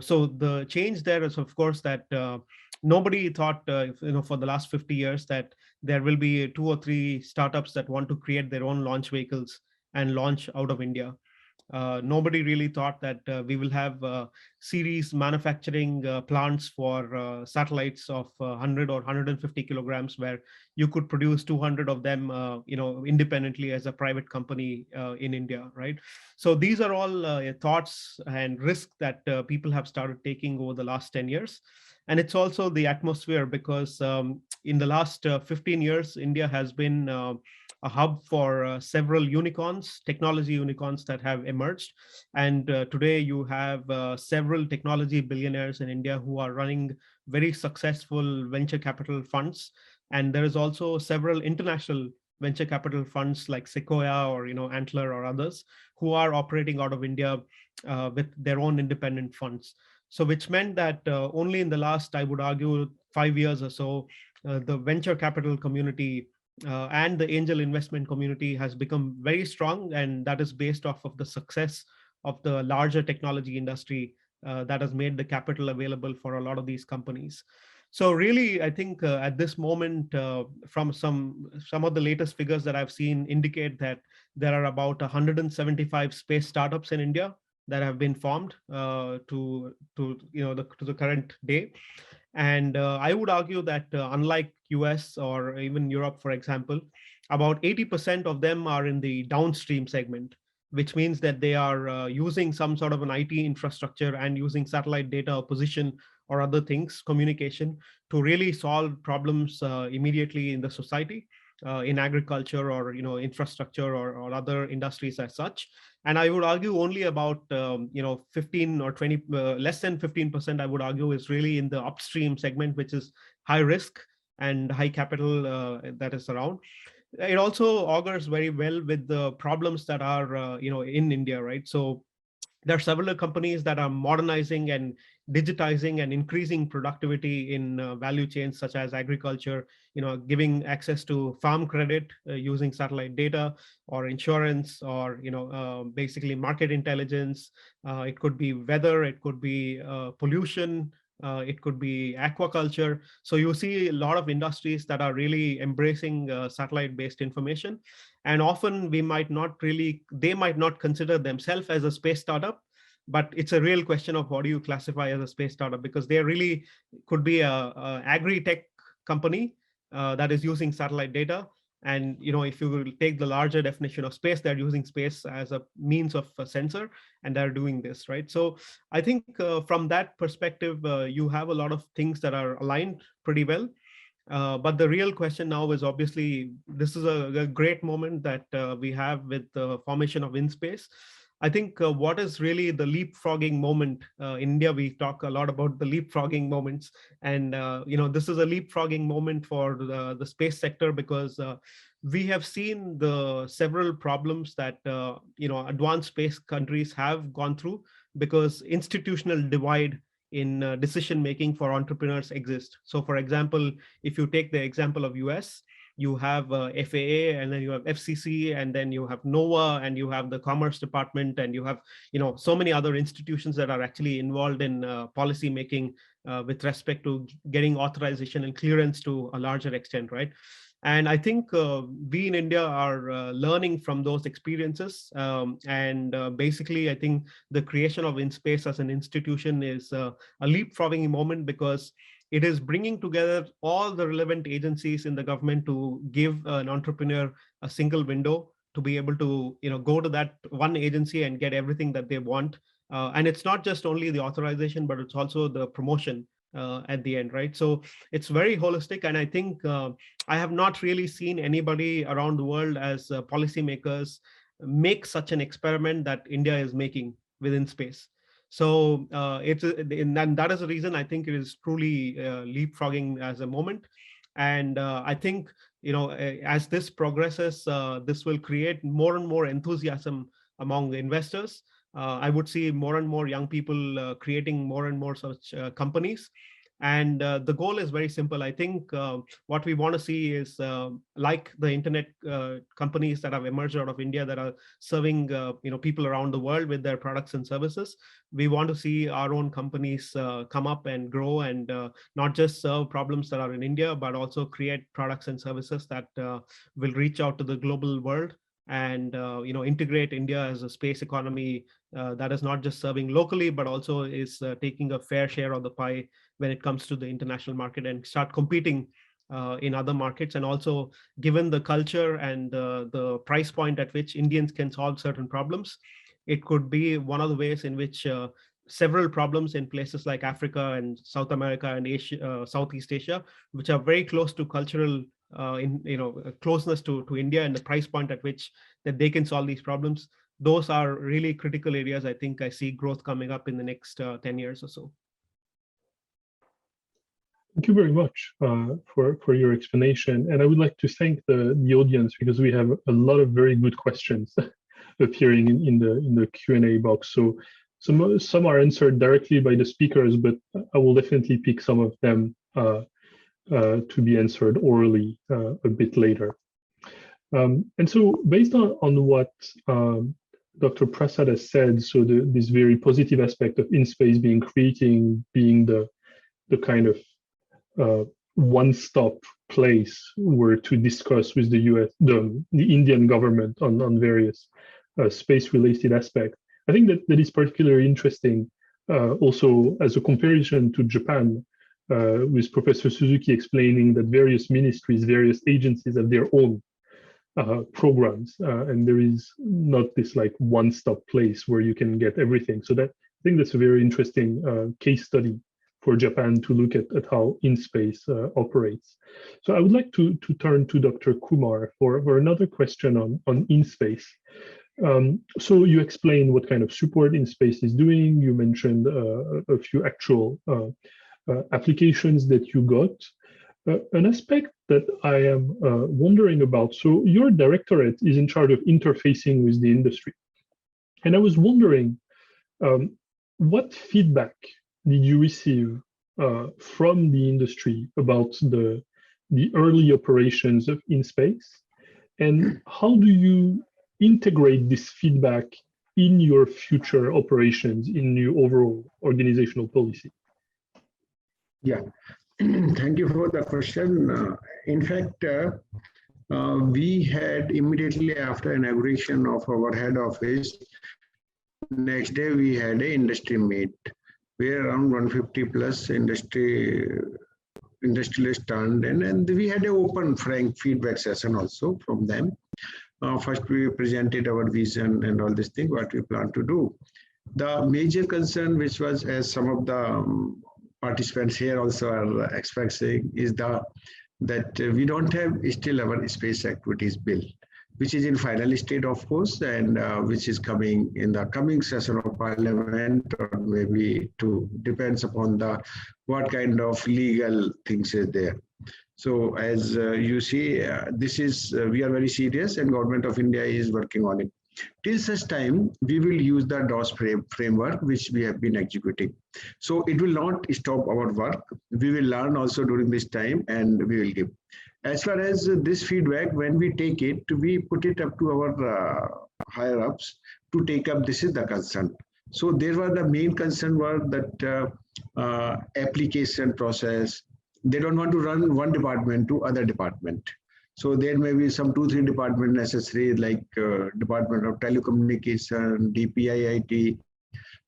So the change there is, of course, that nobody thought, for the last 50 years that there will be 2 or 3 startups that want to create their own launch vehicles and launch out of India. Nobody really thought that we will have series manufacturing plants for satellites of 100 or 150 kilograms, where you could produce 200 of them, independently as a private company in India, right? So these are all thoughts and risks that people have started taking over the last 10 years. And it's also the atmosphere, because in the last 15 years, India has been a hub for several unicorns, technology unicorns that have emerged. And today you have several technology billionaires in India who are running very successful venture capital funds. And there is also several international venture capital funds like Sequoia or Antler or others who are operating out of India with their own independent funds. So which meant that only in the last, I would argue, 5 years or so, the venture capital community and the angel investment community has become very strong, and that is based off of the success of the larger technology industry that has made the capital available for a lot of these companies. So really, I think at this moment, from some of the latest figures that I've seen indicate that there are about 175 space startups in India that have been formed to the current day. And I would argue that unlike US or even Europe, for example, about 80% of them are in the downstream segment, which means that they are using some sort of an IT infrastructure and using satellite data position or other things, communication, to really solve problems immediately in the society, in agriculture or infrastructure or other industries as such. And I would argue only about 15 or 20, less than 15%, I would argue, is really in the upstream segment, which is high risk and high capital that is around. It also augurs very well with the problems that are in India, right? So there are several companies that are modernizing and digitizing and increasing productivity in value chains such as agriculture, giving access to farm credit using satellite data, or insurance, or basically market intelligence. It could be weather, it could be pollution, it could be aquaculture. So you see a lot of industries that are really embracing satellite-based information. And often they might not consider themselves as a space startup, but it's a real question of what do you classify as a space startup, because they really could be a agri-tech company that is using satellite data. And if you will take the larger definition of space, they're using space as a means of a sensor, and they're doing this, right? So I think from that perspective, you have a lot of things that are aligned pretty well. But the real question now is, obviously, this is a great moment that we have with the formation of InSpace. I think what is really the leapfrogging moment in India, we talk a lot about the leapfrogging moments, and this is a leapfrogging moment for the space sector, because we have seen the several problems that advanced space countries have gone through, because institutional divide in decision making for entrepreneurs exist. So, for example, if you take the example of US, you have FAA, and then you have FCC, and then you have NOAA, and you have the Commerce Department, and you have so many other institutions that are actually involved in policy making with respect to getting authorization and clearance to a larger extent, right? And I think we in India are learning from those experiences. Basically, I think the creation of InSpace as an institution is a leapfrogging moment, because it is bringing together all the relevant agencies in the government to give an entrepreneur a single window to be able to go to that one agency and get everything that they want. And it's not just only the authorization, but it's also the promotion at the end, right? So it's very holistic. And I think I have not really seen anybody around the world as policymakers make such an experiment that India is making within space. So and that is the reason I think it is truly leapfrogging as a moment. And I think, as this progresses, this will create more and more enthusiasm among the investors. I would see more and more young people creating more and more such companies. And the goal is very simple. I think what we want to see is like the internet companies that have emerged out of India that are serving people around the world with their products and services. We want to see our own companies come up and grow, and not just serve problems that are in India, but also create products and services that will reach out to the global world, and integrate India as a space economy that is not just serving locally, but also is taking a fair share of the pie when it comes to the international market, and start competing in other markets. And also, given the culture and the price point at which Indians can solve certain problems, it could be one of the ways in which several problems in places like Africa and South America and Asia, Southeast Asia, which are very close to cultural closeness to India, and the price point at which that they can solve these problems, those are really critical areas. I think I see growth coming up in the next 10 years or so. Thank you very much for your explanation. And I would like to thank the audience, because we have a lot of very good questions appearing in the Q&A box. So some are answered directly by the speakers, but I will definitely pick some of them to be answered orally a bit later. And so based on what Dr. Prasad has said, so this very positive aspect of InSpace being the kind of one-stop place where to discuss with the Indian government on various space-related aspects. I think that is particularly interesting also as a comparison to Japan, with Professor Suzuki explaining that various ministries, various agencies have their own programs, and there is not this like one-stop place where you can get everything. So I think that's a very interesting case study for Japan to look at how InSpace operates. So I would like to turn to Dr. Kumar for another question on InSpace. So you explained what kind of support InSpace is doing. You mentioned a few actual applications that you got. An aspect that I am wondering about, so your directorate is in charge of interfacing with the industry. And I was wondering, what feedback did you receive from the industry about the early operations of InSpace? And how do you integrate this feedback in your future operations, in your overall organizational policy? Yeah, thank you for the question. In fact, we had immediately after inauguration of our head office, next day we had an industry meet where around 150 plus industrialists turned in, and we had an open, frank feedback session also from them. First, we presented our vision and all this thing, what we plan to do. The major concern, which was, as some of the participants here also are expressing, is that we don't have still our space activities bill. which is in final state, of course, and which is coming in the coming session of Parliament, or maybe to depends upon the what kind of legal things is there. So as you see, this is we are very serious, and Government of India is working on it. Till such time, we will use the DOS framework, which we have been executing. So it will not stop our work. We will learn also during this time, and we will give. As far as this feedback, when we take it, we put it up to our higher ups to take up. This is the concern. So there were the main concern were that application process. They don't want to run one department to other department. So there may be some 2-3 department necessary, like Department of Telecommunication, DPIIT.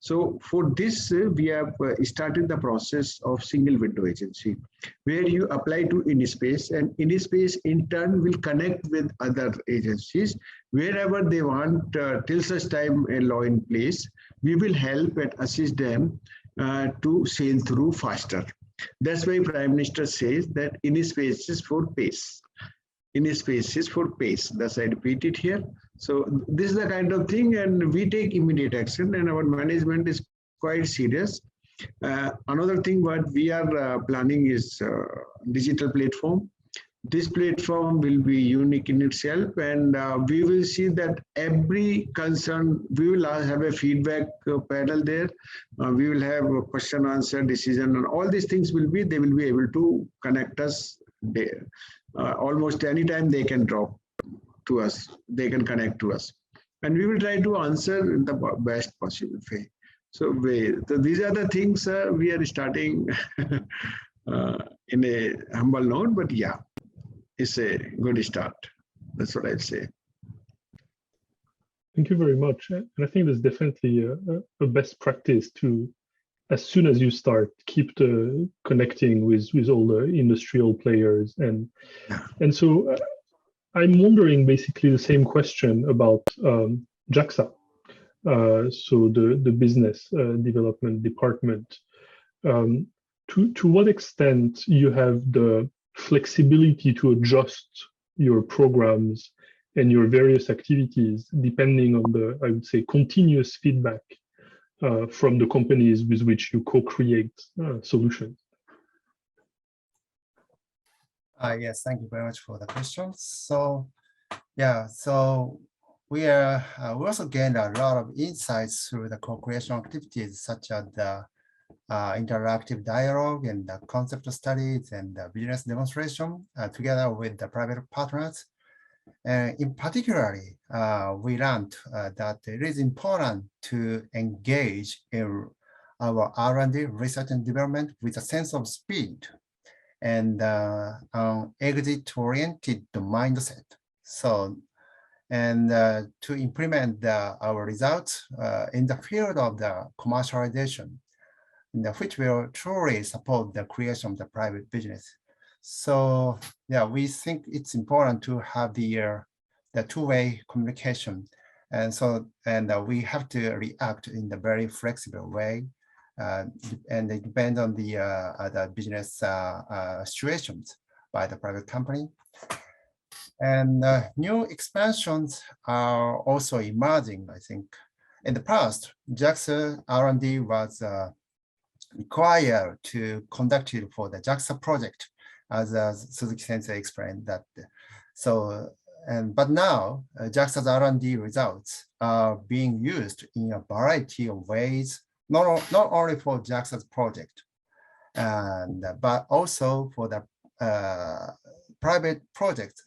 So for this, we have started the process of single window agency, where you apply to InSpace, and InSpace in turn will connect with other agencies wherever they want. Till such time a law in place, we will help and assist them to sail through faster. That's why Prime Minister says that InSpace is for pace. InSpace is for pace. Thus I repeat it here. So this is the kind of thing, and we take immediate action, and our management is quite serious. Another thing what we are planning is digital platform. This platform will be unique in itself, and we will see that every concern, we will have a feedback panel there. We will have a question, answer, decision, and all these things will be, they will be able to connect us there. Almost anytime they can drop to us, they can connect to us. And we will try to answer in the best possible way. So these are the things we are starting in a humble note, but yeah, it's a good start. That's what I'd say. Thank you very much. And I think there's definitely a best practice to, as soon as you start, keep the connecting with all the industrial players. And so I'm wondering basically the same question about JAXA. So the business development department. To what extent you have the flexibility to adjust your programs and your various activities depending on the, I would say, continuous feedback from the companies with which you co-create solutions? Yes, thank you very much for the question. So, yeah, so we also gained a lot of insights through the co-creation activities, such as the interactive dialogue and the concept studies and the business demonstration together with the private partners. In particularly, we learned that it is important to engage in our R&D, research and development, with a sense of speed and exit-oriented mindset. So, and to implement our results in the field of the commercialization, which will truly support the creation of the private business. So yeah, we think it's important to have the two-way communication, and so we have to react in a very flexible way, and it depends on the business situations by the private company. And new expansions are also emerging. I think in the past, JAXA R&D was required to conduct it for the JAXA project, as Suzuki Sensei explained that. So, but now JAXA's R&D results are being used in a variety of ways, not only for JAXA's project, but also for the private projects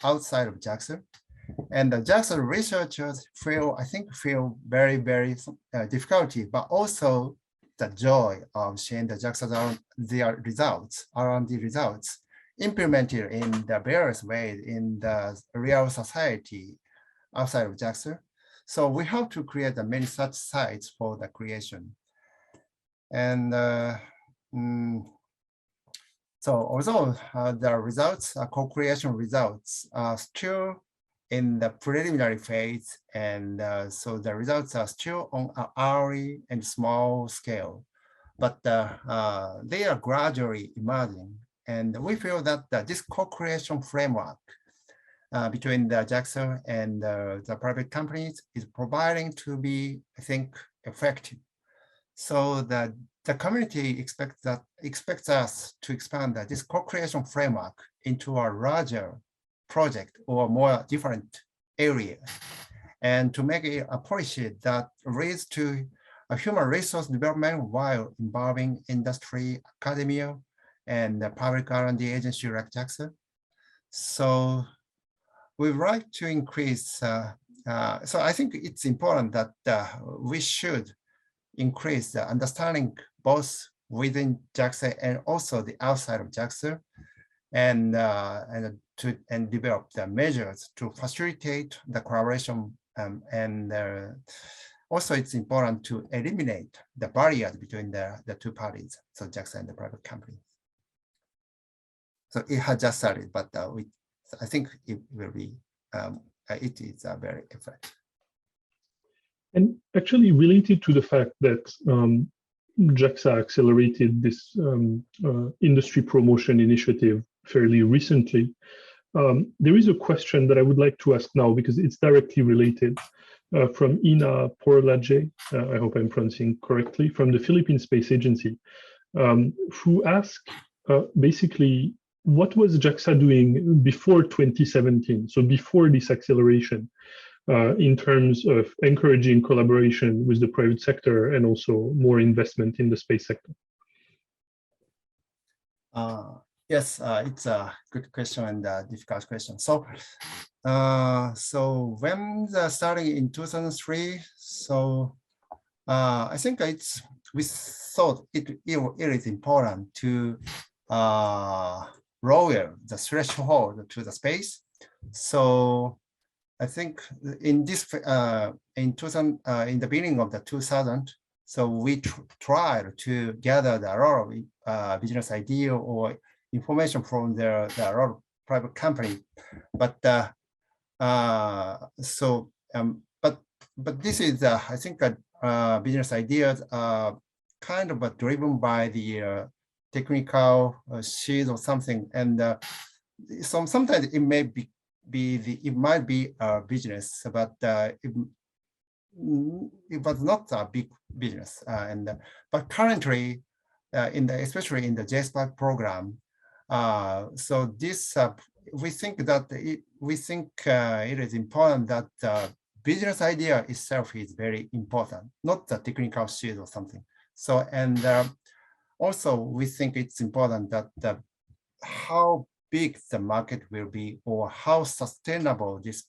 outside of JAXA. And the JAXA researchers feel very, very difficulty, but also the joy of seeing the JAXA's their results, R&D results, implemented in the various ways in the real society outside of JAXA. So we have to create many such sites for the creation. And so although the results, co-creation results are still in the preliminary phase, and so the results are still on an early and small scale, but they are gradually emerging. And we feel that this co-creation framework between the JAXA and the private companies is providing to be, I think, effective. So the community expects us to expand this co-creation framework into a larger project or more different areas, and to make it a policy that leads to a human resource development while involving industry, academia, and the public R&D agency like JAXA. So we would like to increase, so I think it's important that we should increase the understanding both within JAXA and also the outside of JAXA, and develop the measures to facilitate the collaboration, and also it's important to eliminate the barriers between the two parties, so JAXA and the private company. So it has just started, but I think it will be, it is very effective. And actually related to the fact that JAXA accelerated this industry promotion initiative fairly recently, there is a question that I would like to ask now because it's directly related from Ina Porlaje, I hope I'm pronouncing correctly, from the Philippine Space Agency, who asked basically, what was JAXA doing before 2017, so before this acceleration, in terms of encouraging collaboration with the private sector and also more investment in the space sector? Yes, it's a good question and a difficult question. So, so when starting in 2003, so I think we thought it is important to lower the threshold to the space. So I think in this in the beginning of the 2000, so we tried to gather a lot of business idea or information from the lot of private company, but but this is I think business ideas are kind of driven by the technical sheet or something, and sometimes it may be it might be a business, but it was not a big business. But currently, especially in the JSPAC program, so this we think that it is important that business idea itself is very important, not the technical sheet or something. So also we think it's important that how big the market will be, or how sustainable this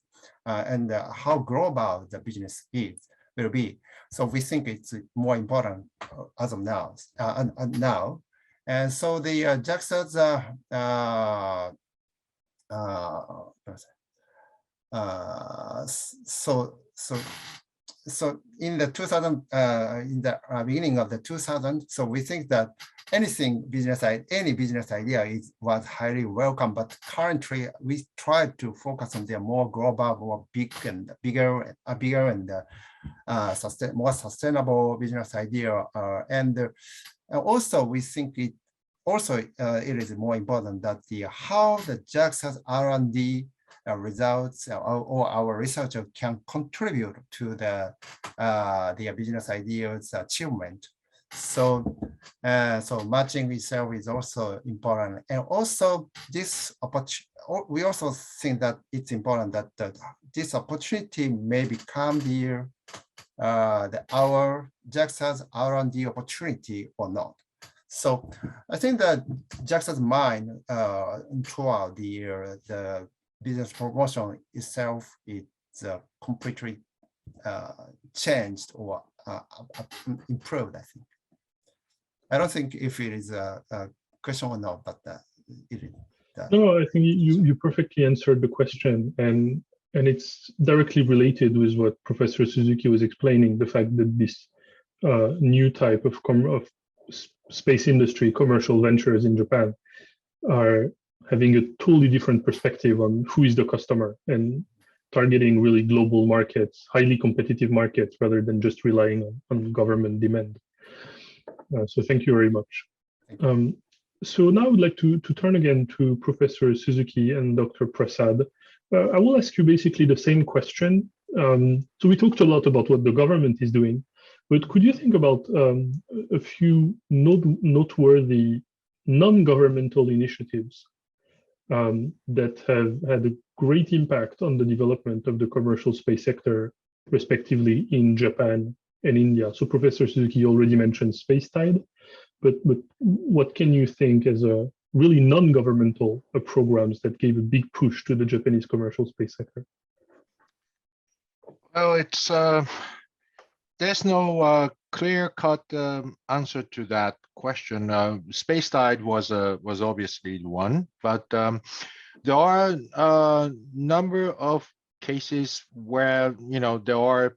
and how global the business will be. So we think it's more important as of now. And so the JAXA's so in the 2000, in the beginning of the 2000, so we think that any business idea was highly welcome, but currently we try to focus on the more global, more bigger and more sustainable business idea, and also we think it is more important that how the JAXA's R&D results or our researcher can contribute to the business ideas achievement. So so matching itself is also important, and also this we also think that it's important that this opportunity may become our JAXA's R&D opportunity or not. So I think that JAXA's mind throughout the business promotion itself is completely changed or improved, I think. I don't think if it is a question or not, but it is. No, I think you perfectly answered the question, and it's directly related with what Professor Suzuki was explaining, the fact that this new type of space industry, commercial ventures in Japan, are having a totally different perspective on who is the customer and targeting really global markets, highly competitive markets, rather than just relying on government demand. So thank you very much. So now I would like to turn again to Professor Suzuki and Dr. Prasad I will ask you basically the same question. So we talked a lot about what the government is doing, but could you think about a few noteworthy non-governmental initiatives that have had a great impact on the development of the commercial space sector, respectively, in Japan and India? So Professor Suzuki already mentioned SpaceTide, but what can you think as a really non-governmental programs that gave a big push to the Japanese commercial space sector? Well, it's there's no clear-cut answer to that question. SpaceTide was obviously one, but there are a number of cases where there are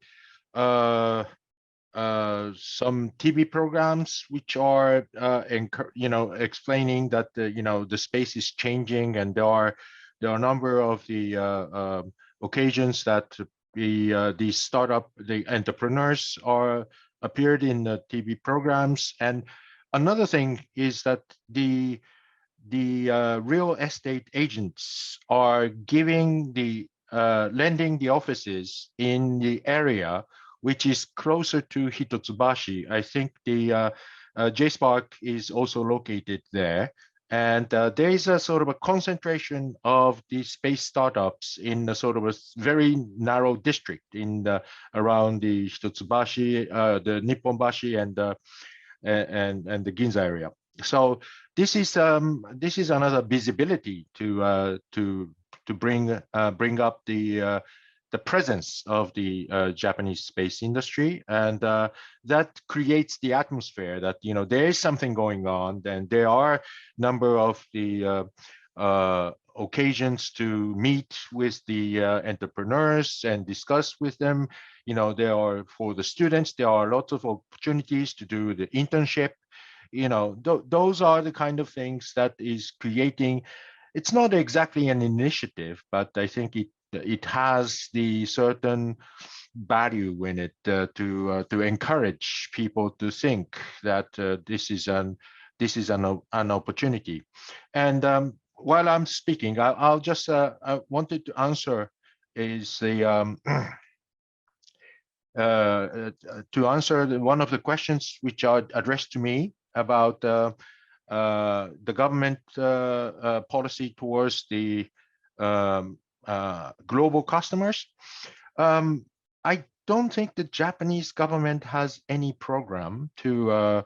some TV programs which are explaining that the space is changing, and there are a number of the occasions that the entrepreneurs are appeared in the TV programs. And another thing is that the real estate agents are giving lending the offices in the area which is closer to Hitotsubashi. I think the J-Spark is also located there. And there is a sort of a concentration of the space startups in a sort of a very narrow district around the Hitotsubashi, the Nipponbashi, and the Ginza area. So this is another visibility to bring up the presence of the Japanese space industry, and that creates the atmosphere that there is something going on. And there are a number of the occasions to meet with the entrepreneurs and discuss with them. There are, for the students, there are lots of opportunities to do the internship. Those are the kind of things that is creating. It's not exactly an initiative, but I think it has the certain value in it to encourage people to think that this is an opportunity. And while I'm speaking, I'll just I wanted to answer is the to answer one of the questions which are addressed to me about the government policy towards the global customers. I don't think the Japanese government has any program to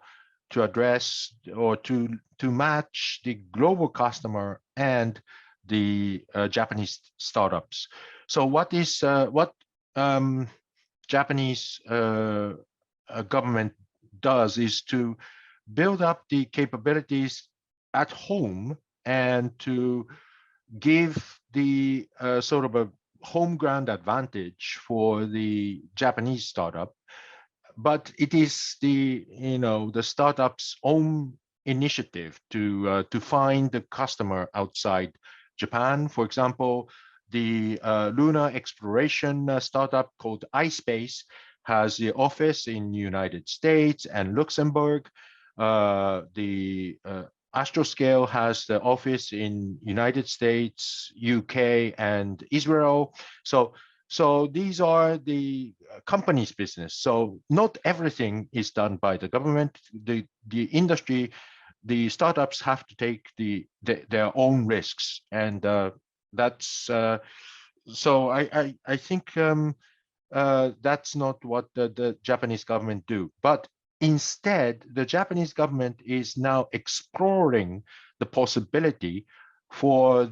address or to match the global customer and the Japanese startups. So what Japanese government does is to build up the capabilities at home and to give the sort of a home ground advantage for the Japanese startup, but it is the startup's own initiative to find the customer outside Japan. For example, the lunar exploration startup called iSpace has the office in the United States and Luxembourg. The Astroscale has the office in United States, UK, and Israel. So these are the company's business. So not everything is done by the government. The industry, the startups have to take their own risks, and that's so I think that's not what the Japanese government do. But instead, the Japanese government is now exploring the possibility for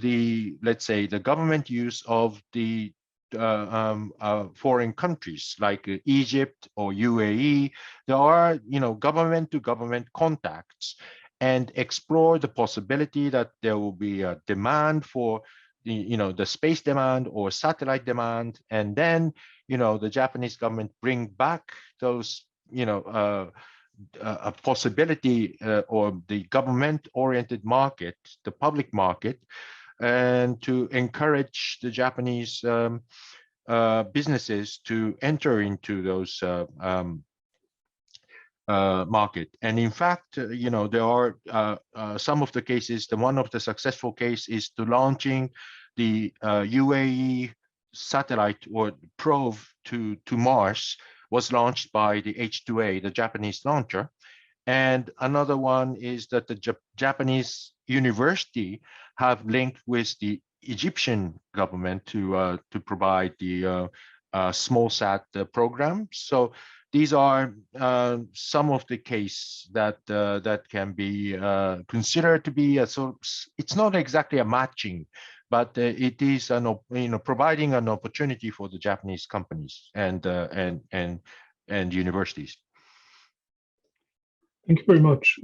let's say, the government use of the foreign countries like Egypt or UAE. There are, government-to-government contacts, and explore the possibility that there will be a demand for the space demand or satellite demand, and then the Japanese government bring back those a possibility or the government-oriented market, the public market, and to encourage the Japanese businesses to enter into those market. And in fact, there are some of the cases. One of the successful case is to launching the UAE satellite or probe to Mars was launched by the H2A, the Japanese launcher. And another one is that the Japanese university have linked with the Egyptian government to provide the small sat program. So these are some of the case that that can be considered to be it's not exactly a matching, but it is providing an opportunity for the Japanese companies and universities. Thank you very much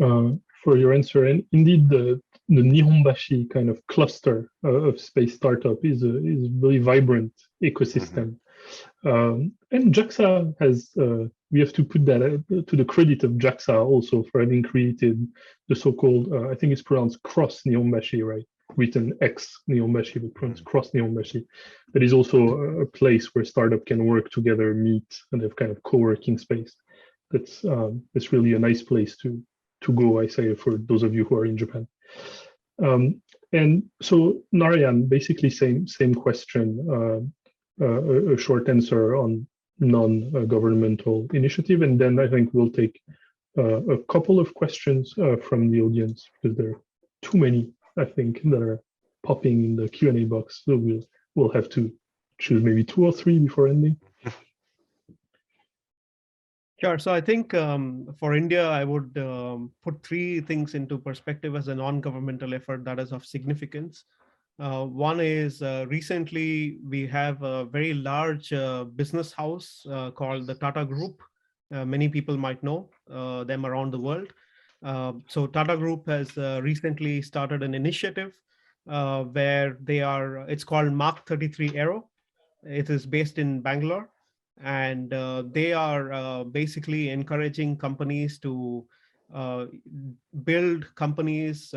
for your answer. And indeed, the Nihonbashi kind of cluster of space startup is a very vibrant ecosystem. And JAXA has, we have to put that to the credit of JAXA also for having created the so-called, I think it's pronounced cross Nihonbashi, right? Written X Nihonbashi, but pronounced cross Nihonbashi. That is also a place where startup can work together, meet, and have kind of co-working space. That's really a nice place to go, I say, for those of you who are in Japan. And so Narayan, basically same question, a short answer on non-governmental initiative, and then I think we'll take a couple of questions from the audience because there are too many, I think, that are popping in the Q&A box. So we'll have to choose maybe 2 or 3 before ending. Sure. So I think for India, I would put 3 things into perspective as a non-governmental effort that is of significance. One is recently we have a very large business house called the Tata Group. Many people might know them around the world. So Tata Group has recently started an initiative where it's called Mark 33 Aero. It is based in Bangalore. And they are basically encouraging companies to build companies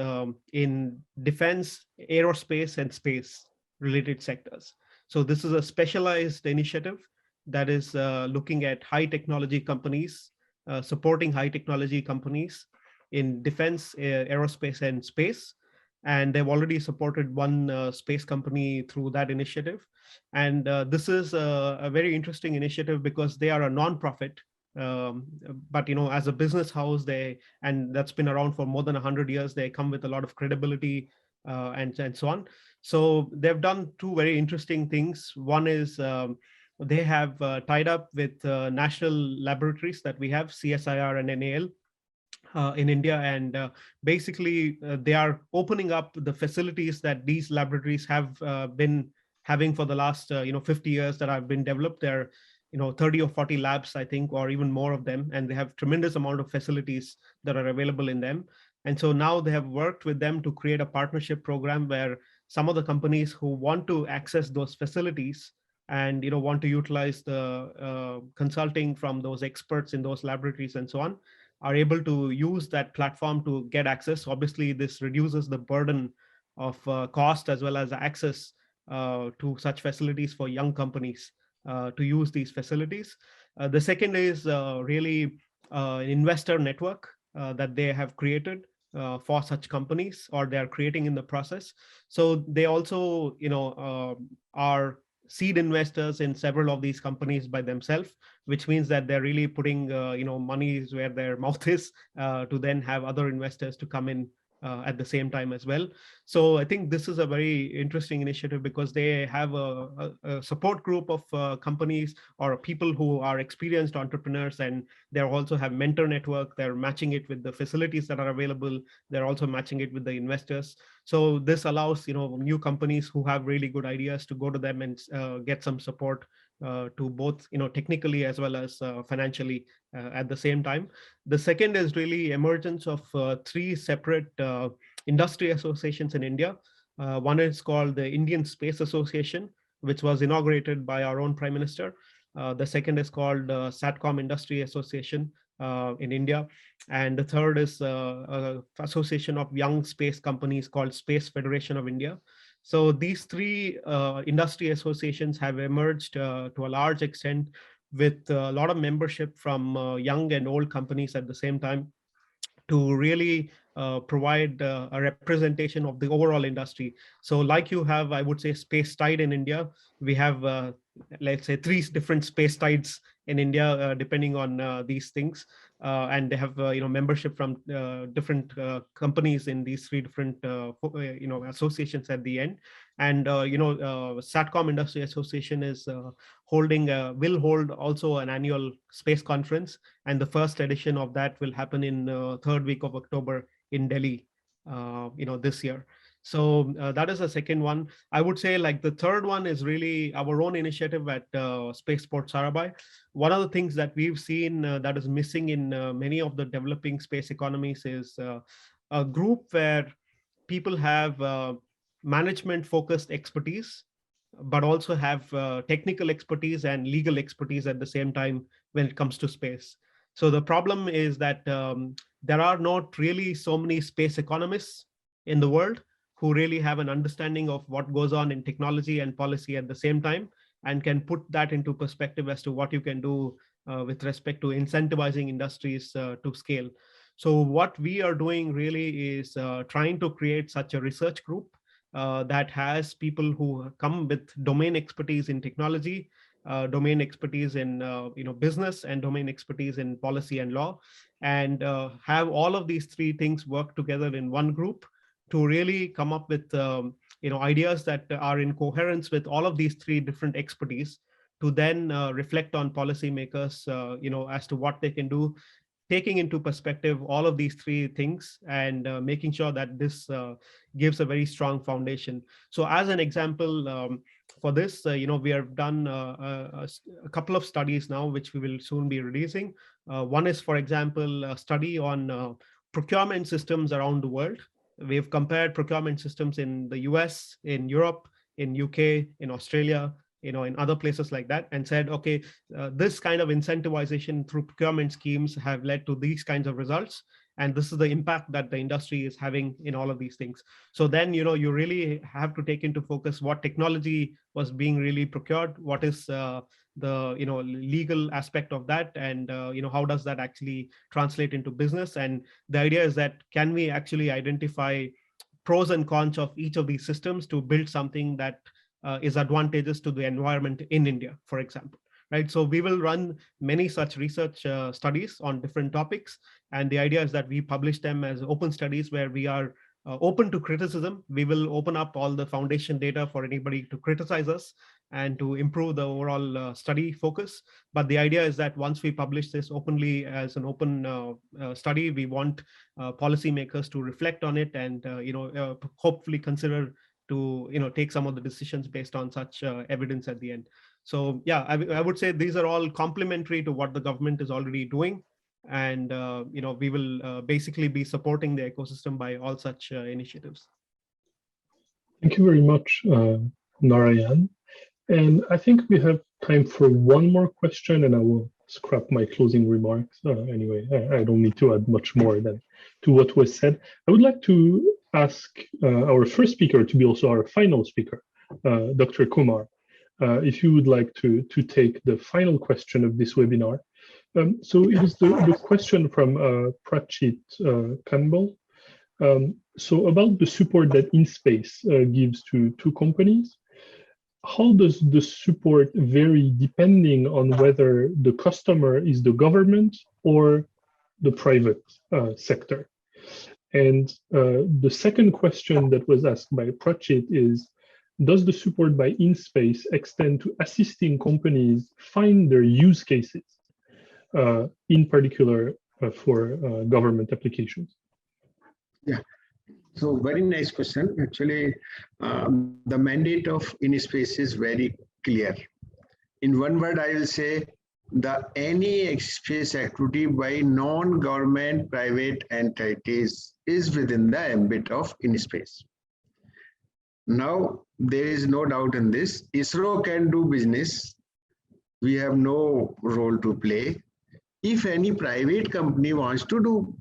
in defense, aerospace, and space related sectors. So this is a specialized initiative that is looking at high technology companies, supporting high technology companies in defense, aerospace, and space. And they've already supported one space company through that initiative. And this is a very interesting initiative because they are a non-profit, but as a business house, and that's been around for more than 100 years, they come with a lot of credibility and so on. So they've done 2 very interesting things. One is they have tied up with national laboratories that we have, CSIR and NAL. In India, and basically they are opening up the facilities that these laboratories have been having for the last 50 years that have been developed. There are 30 or 40 labs, I think, or even more of them, and they have tremendous amount of facilities that are available in them. And so now they have worked with them to create a partnership program where some of the companies who want to access those facilities and want to utilize the consulting from those experts in those laboratories and so on, are able to use that platform to get access. Obviously, this reduces the burden of cost as well as access to such facilities for young companies to use these facilities. The second is really an investor network that they have created for such companies, or they are creating in the process. So they also, are seed investors in several of these companies by themselves, which means that they're really putting money is where their mouth is to then have other investors to come in at the same time as well. So I think this is a very interesting initiative because they have a support group of companies or people who are experienced entrepreneurs, and they also have mentor network. They're matching it with the facilities that are available. They're also matching it with the investors. So this allows new companies who have really good ideas to go to them and get some support to both technically as well as financially at the same time. The second is really emergence of 3 separate industry associations in India. One is called the Indian Space Association, which was inaugurated by our own Prime Minister. The second is called Satcom Industry Association in India. And the third is an association of young space companies called Space Federation of India. So these 3 industry associations have emerged to a large extent with a lot of membership from young and old companies at the same time, to really provide a representation of the overall industry. So like you have, I would say, space tide in India, we have, let's say, 3 different space tides in India, depending on these things. And they have, membership from different companies in these 3 different, associations at the end. And, Satcom Industry Association is will hold also an annual space conference. And the first edition of that will happen in 3rd week of October in Delhi, this year. So that is the second one. I would say, like, the third one is really our own initiative at Spaceport Sarabhai. One of the things that we've seen that is missing in many of the developing space economies is a group where people have management focused expertise, but also have technical expertise and legal expertise at the same time when it comes to space. So the problem is that there are not really so many space economists in the world who really have an understanding of what goes on in technology and policy at the same time, and can put that into perspective as to what you can do with respect to incentivizing industries to scale. So what we are doing really is trying to create such a research group that has people who come with domain expertise in technology, domain expertise in business, and domain expertise in policy and law, and have all of these 3 things work together in one group to really come up with ideas that are in coherence with all of these 3 different expertise, to then reflect on policymakers as to what they can do, taking into perspective all of these 3 things, and making sure that this gives a very strong foundation. So as an example, for this, we have done a couple of studies now, which we will soon be releasing. One is, for example, a study on procurement systems around the world. We've compared procurement systems in the US, in Europe, in UK, in Australia, in other places like that, and said, okay, this kind of incentivization through procurement schemes have led to these kinds of results, and this is the impact that the industry is having in all of these things. So then, you really have to take into focus what technology was being really procured, what is the legal aspect of that, and how does that actually translate into business. And the idea is that, can we actually identify pros and cons of each of these systems to build something that is advantageous to the environment in India, for example, right? So we will run many such research studies on different topics. And the idea is that we publish them as open studies where we are open to criticism. We will open up all the foundation data for anybody to criticize us and to improve the overall study focus. But the idea is that once we publish this openly as an open study, we want policymakers to reflect on it and hopefully consider to take some of the decisions based on such evidence at the end. So yeah, I would say these are all complementary to what the government is already doing, and we will basically be supporting the ecosystem by all such initiatives. Thank you very much, Narayan. And I think we have time for one more question, and I will scrap my closing remarks. Anyway, I don't need to add much more than to what was said. I would like to ask our first speaker to be also our final speaker, Dr. Kumar, if you would like to take the final question of this webinar. So it is the question from Prachit Campbell. So about the support that InSpace gives to 2 companies, how does the support vary depending on whether the customer is the government or the private sector? And the second question that was asked by Prachit is, does the support by InSpace extend to assisting companies find their use cases, in particular for government applications? Yeah. So very nice question. Actually, the mandate of InSpace is very clear. In one word, I will say any space activity by non-government private entities is within the ambit of InSpace. Now, there is no doubt in this. ISRO can do business. We have no role to play. If any private company wants to do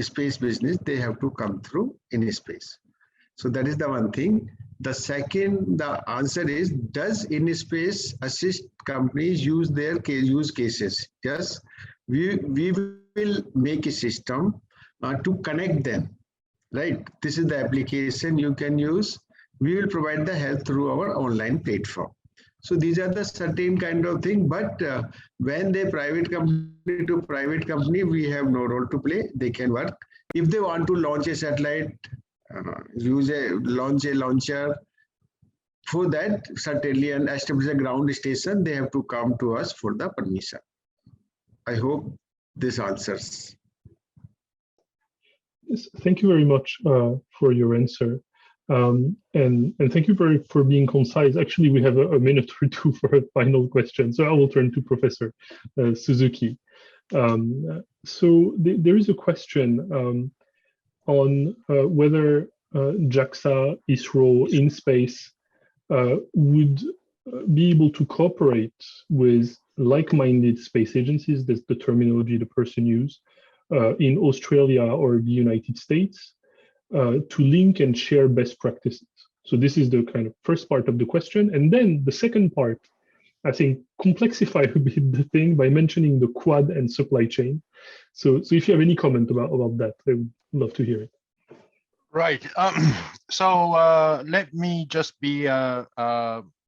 space business, they have to come through InSpace. So that is the one thing. The second, the answer is, does in-space assist companies use their use cases? Yes, we will make a system to connect them, right? This is the application you can use. We will provide the help through our online platform. So these are the certain kind of thing, but when they private company to private company, we have no role to play. They can work. If they want to launch a satellite, launch a launcher, for that certainly, and establish a ground station, they have to come to us for the permission. I hope this answers. Yes, thank you very much for your answer. And thank you for being concise. Actually, we have a minute or two for a final question. So I will turn to Professor Suzuki. So there is a question on whether JAXA, ISRO, InSpace would be able to cooperate with like-minded space agencies, that's the terminology the person used, in Australia or the United States, to link and share best practices. So this is the kind of first part of the question. And then the second part, I think, complexify a bit the thing by mentioning the Quad and supply chain. So if you have any comment about that, I would love to hear it. Right. So let me just be a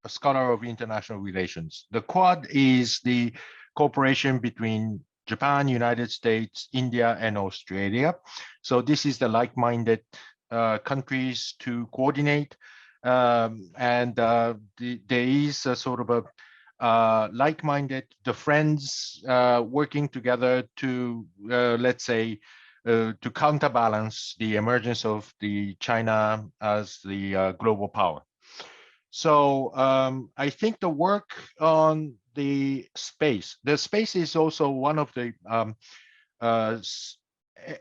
scholar of international relations. The Quad is the cooperation between Japan, United States, India, and Australia. So this is the like-minded countries to coordinate. And there is a sort of a like-minded, the friends working together to, let's say, to counterbalance the emergence of the China as the global power. So I think the work on the space is also one of the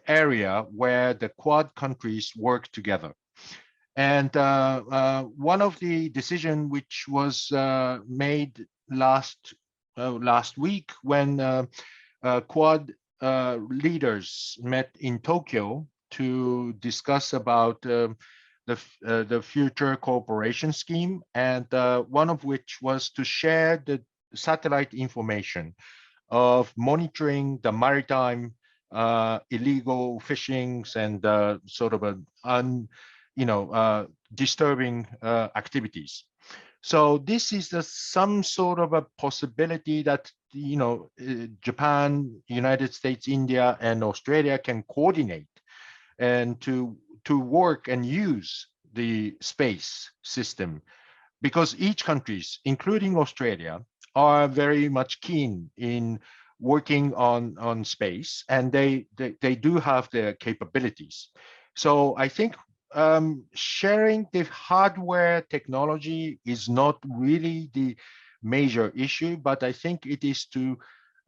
area where the Quad countries work together. And one of the decision which was made last week when Quad leaders met in Tokyo to discuss about the future cooperation scheme, and one of which was to share the satellite information of monitoring the maritime illegal fishings and sort of disturbing activities. So this is some sort of a possibility that Japan, United States, India, and Australia can coordinate and to work and use the space system, because each countries, including Australia, are very much keen in working on space, and they do have the capabilities. So I think sharing the hardware technology is not really the major issue, but I think it is to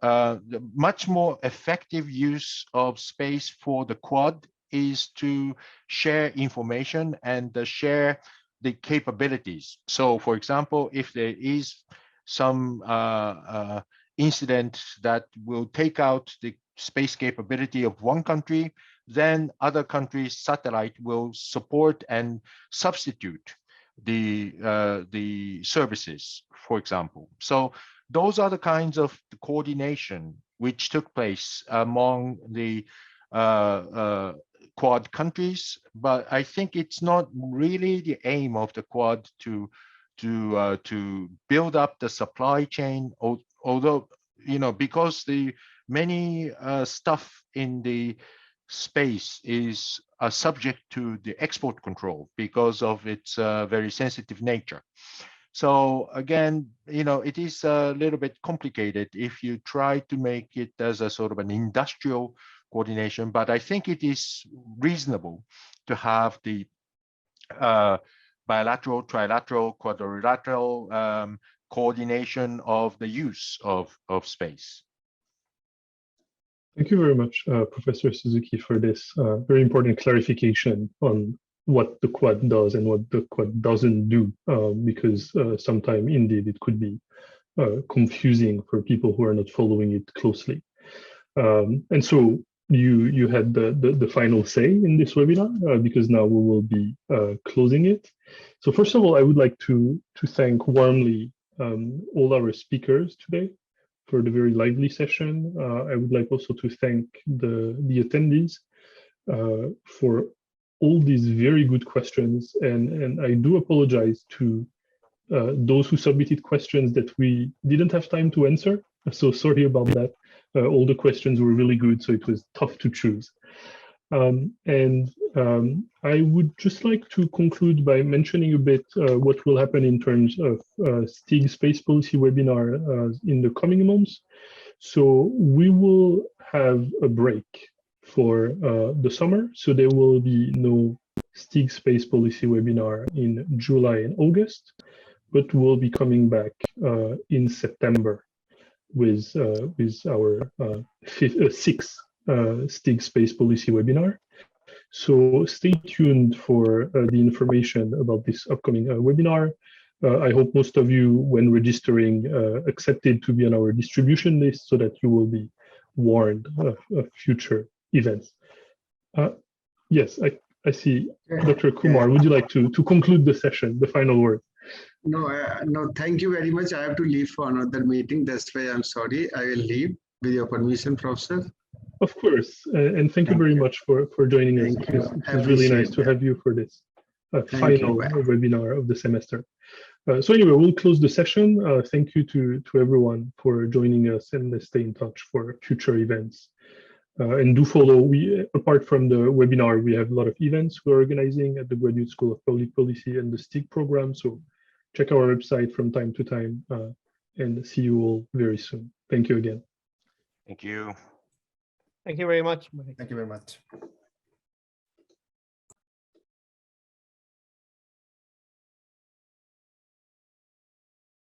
the much more effective use of space for the Quad is to share information and share the capabilities. So for example, if there is some incident that will take out the space capability of one country, then other countries' satellite will support and substitute the services, for example. So those are the kinds of coordination which took place among the Quad countries, but I think it's not really the aim of the Quad to build up the supply chain, although because the many stuff in the space is subject to the export control because of its very sensitive nature. So again, it is a little bit complicated if you try to make it as a sort of an industrial coordination, but I think it is reasonable to have the bilateral, trilateral, quadrilateral coordination of the use of space. Thank you very much, Professor Suzuki, for this very important clarification on what the Quad does and what the Quad doesn't do, because sometimes indeed it could be confusing for people who are not following it closely. And so you had the final say in this webinar, because now we will be closing it. So first of all, I would like to thank warmly all our speakers today for the very lively session. I would like also to thank the attendees for all these very good questions. And I do apologize to those who submitted questions that we didn't have time to answer. So sorry about that. All the questions were really good, so it was tough to choose. I would just like to conclude by mentioning a bit what will happen in terms of STIG Space Policy webinar in the coming months. So we will have a break for the summer. So there will be no STIG Space Policy webinar in July and August, but we'll be coming back in September with our sixth STIG Space Policy webinar. So stay tuned for the information about this upcoming webinar. I hope most of you, when registering, accepted to be on our distribution list so that you will be warned of future events. Yes, I see. Dr. Kumar, would you like to conclude the session, the final word? No, no, thank you very much. I have to leave for another meeting. That's why I'm sorry. I will leave with your permission, Professor. Of course, and thank you very much for joining us. It was really nice to have you for this final webinar of the semester. So anyway, we'll close the session. Thank you to everyone for joining us, and let's stay in touch for future events. And do follow. Apart from the webinar, we have a lot of events we're organizing at the Graduate School of Public Policy and the STIG program. So check our website from time to time, and see you all very soon. Thank you again. Thank you. Thank you very much. Thank you very much.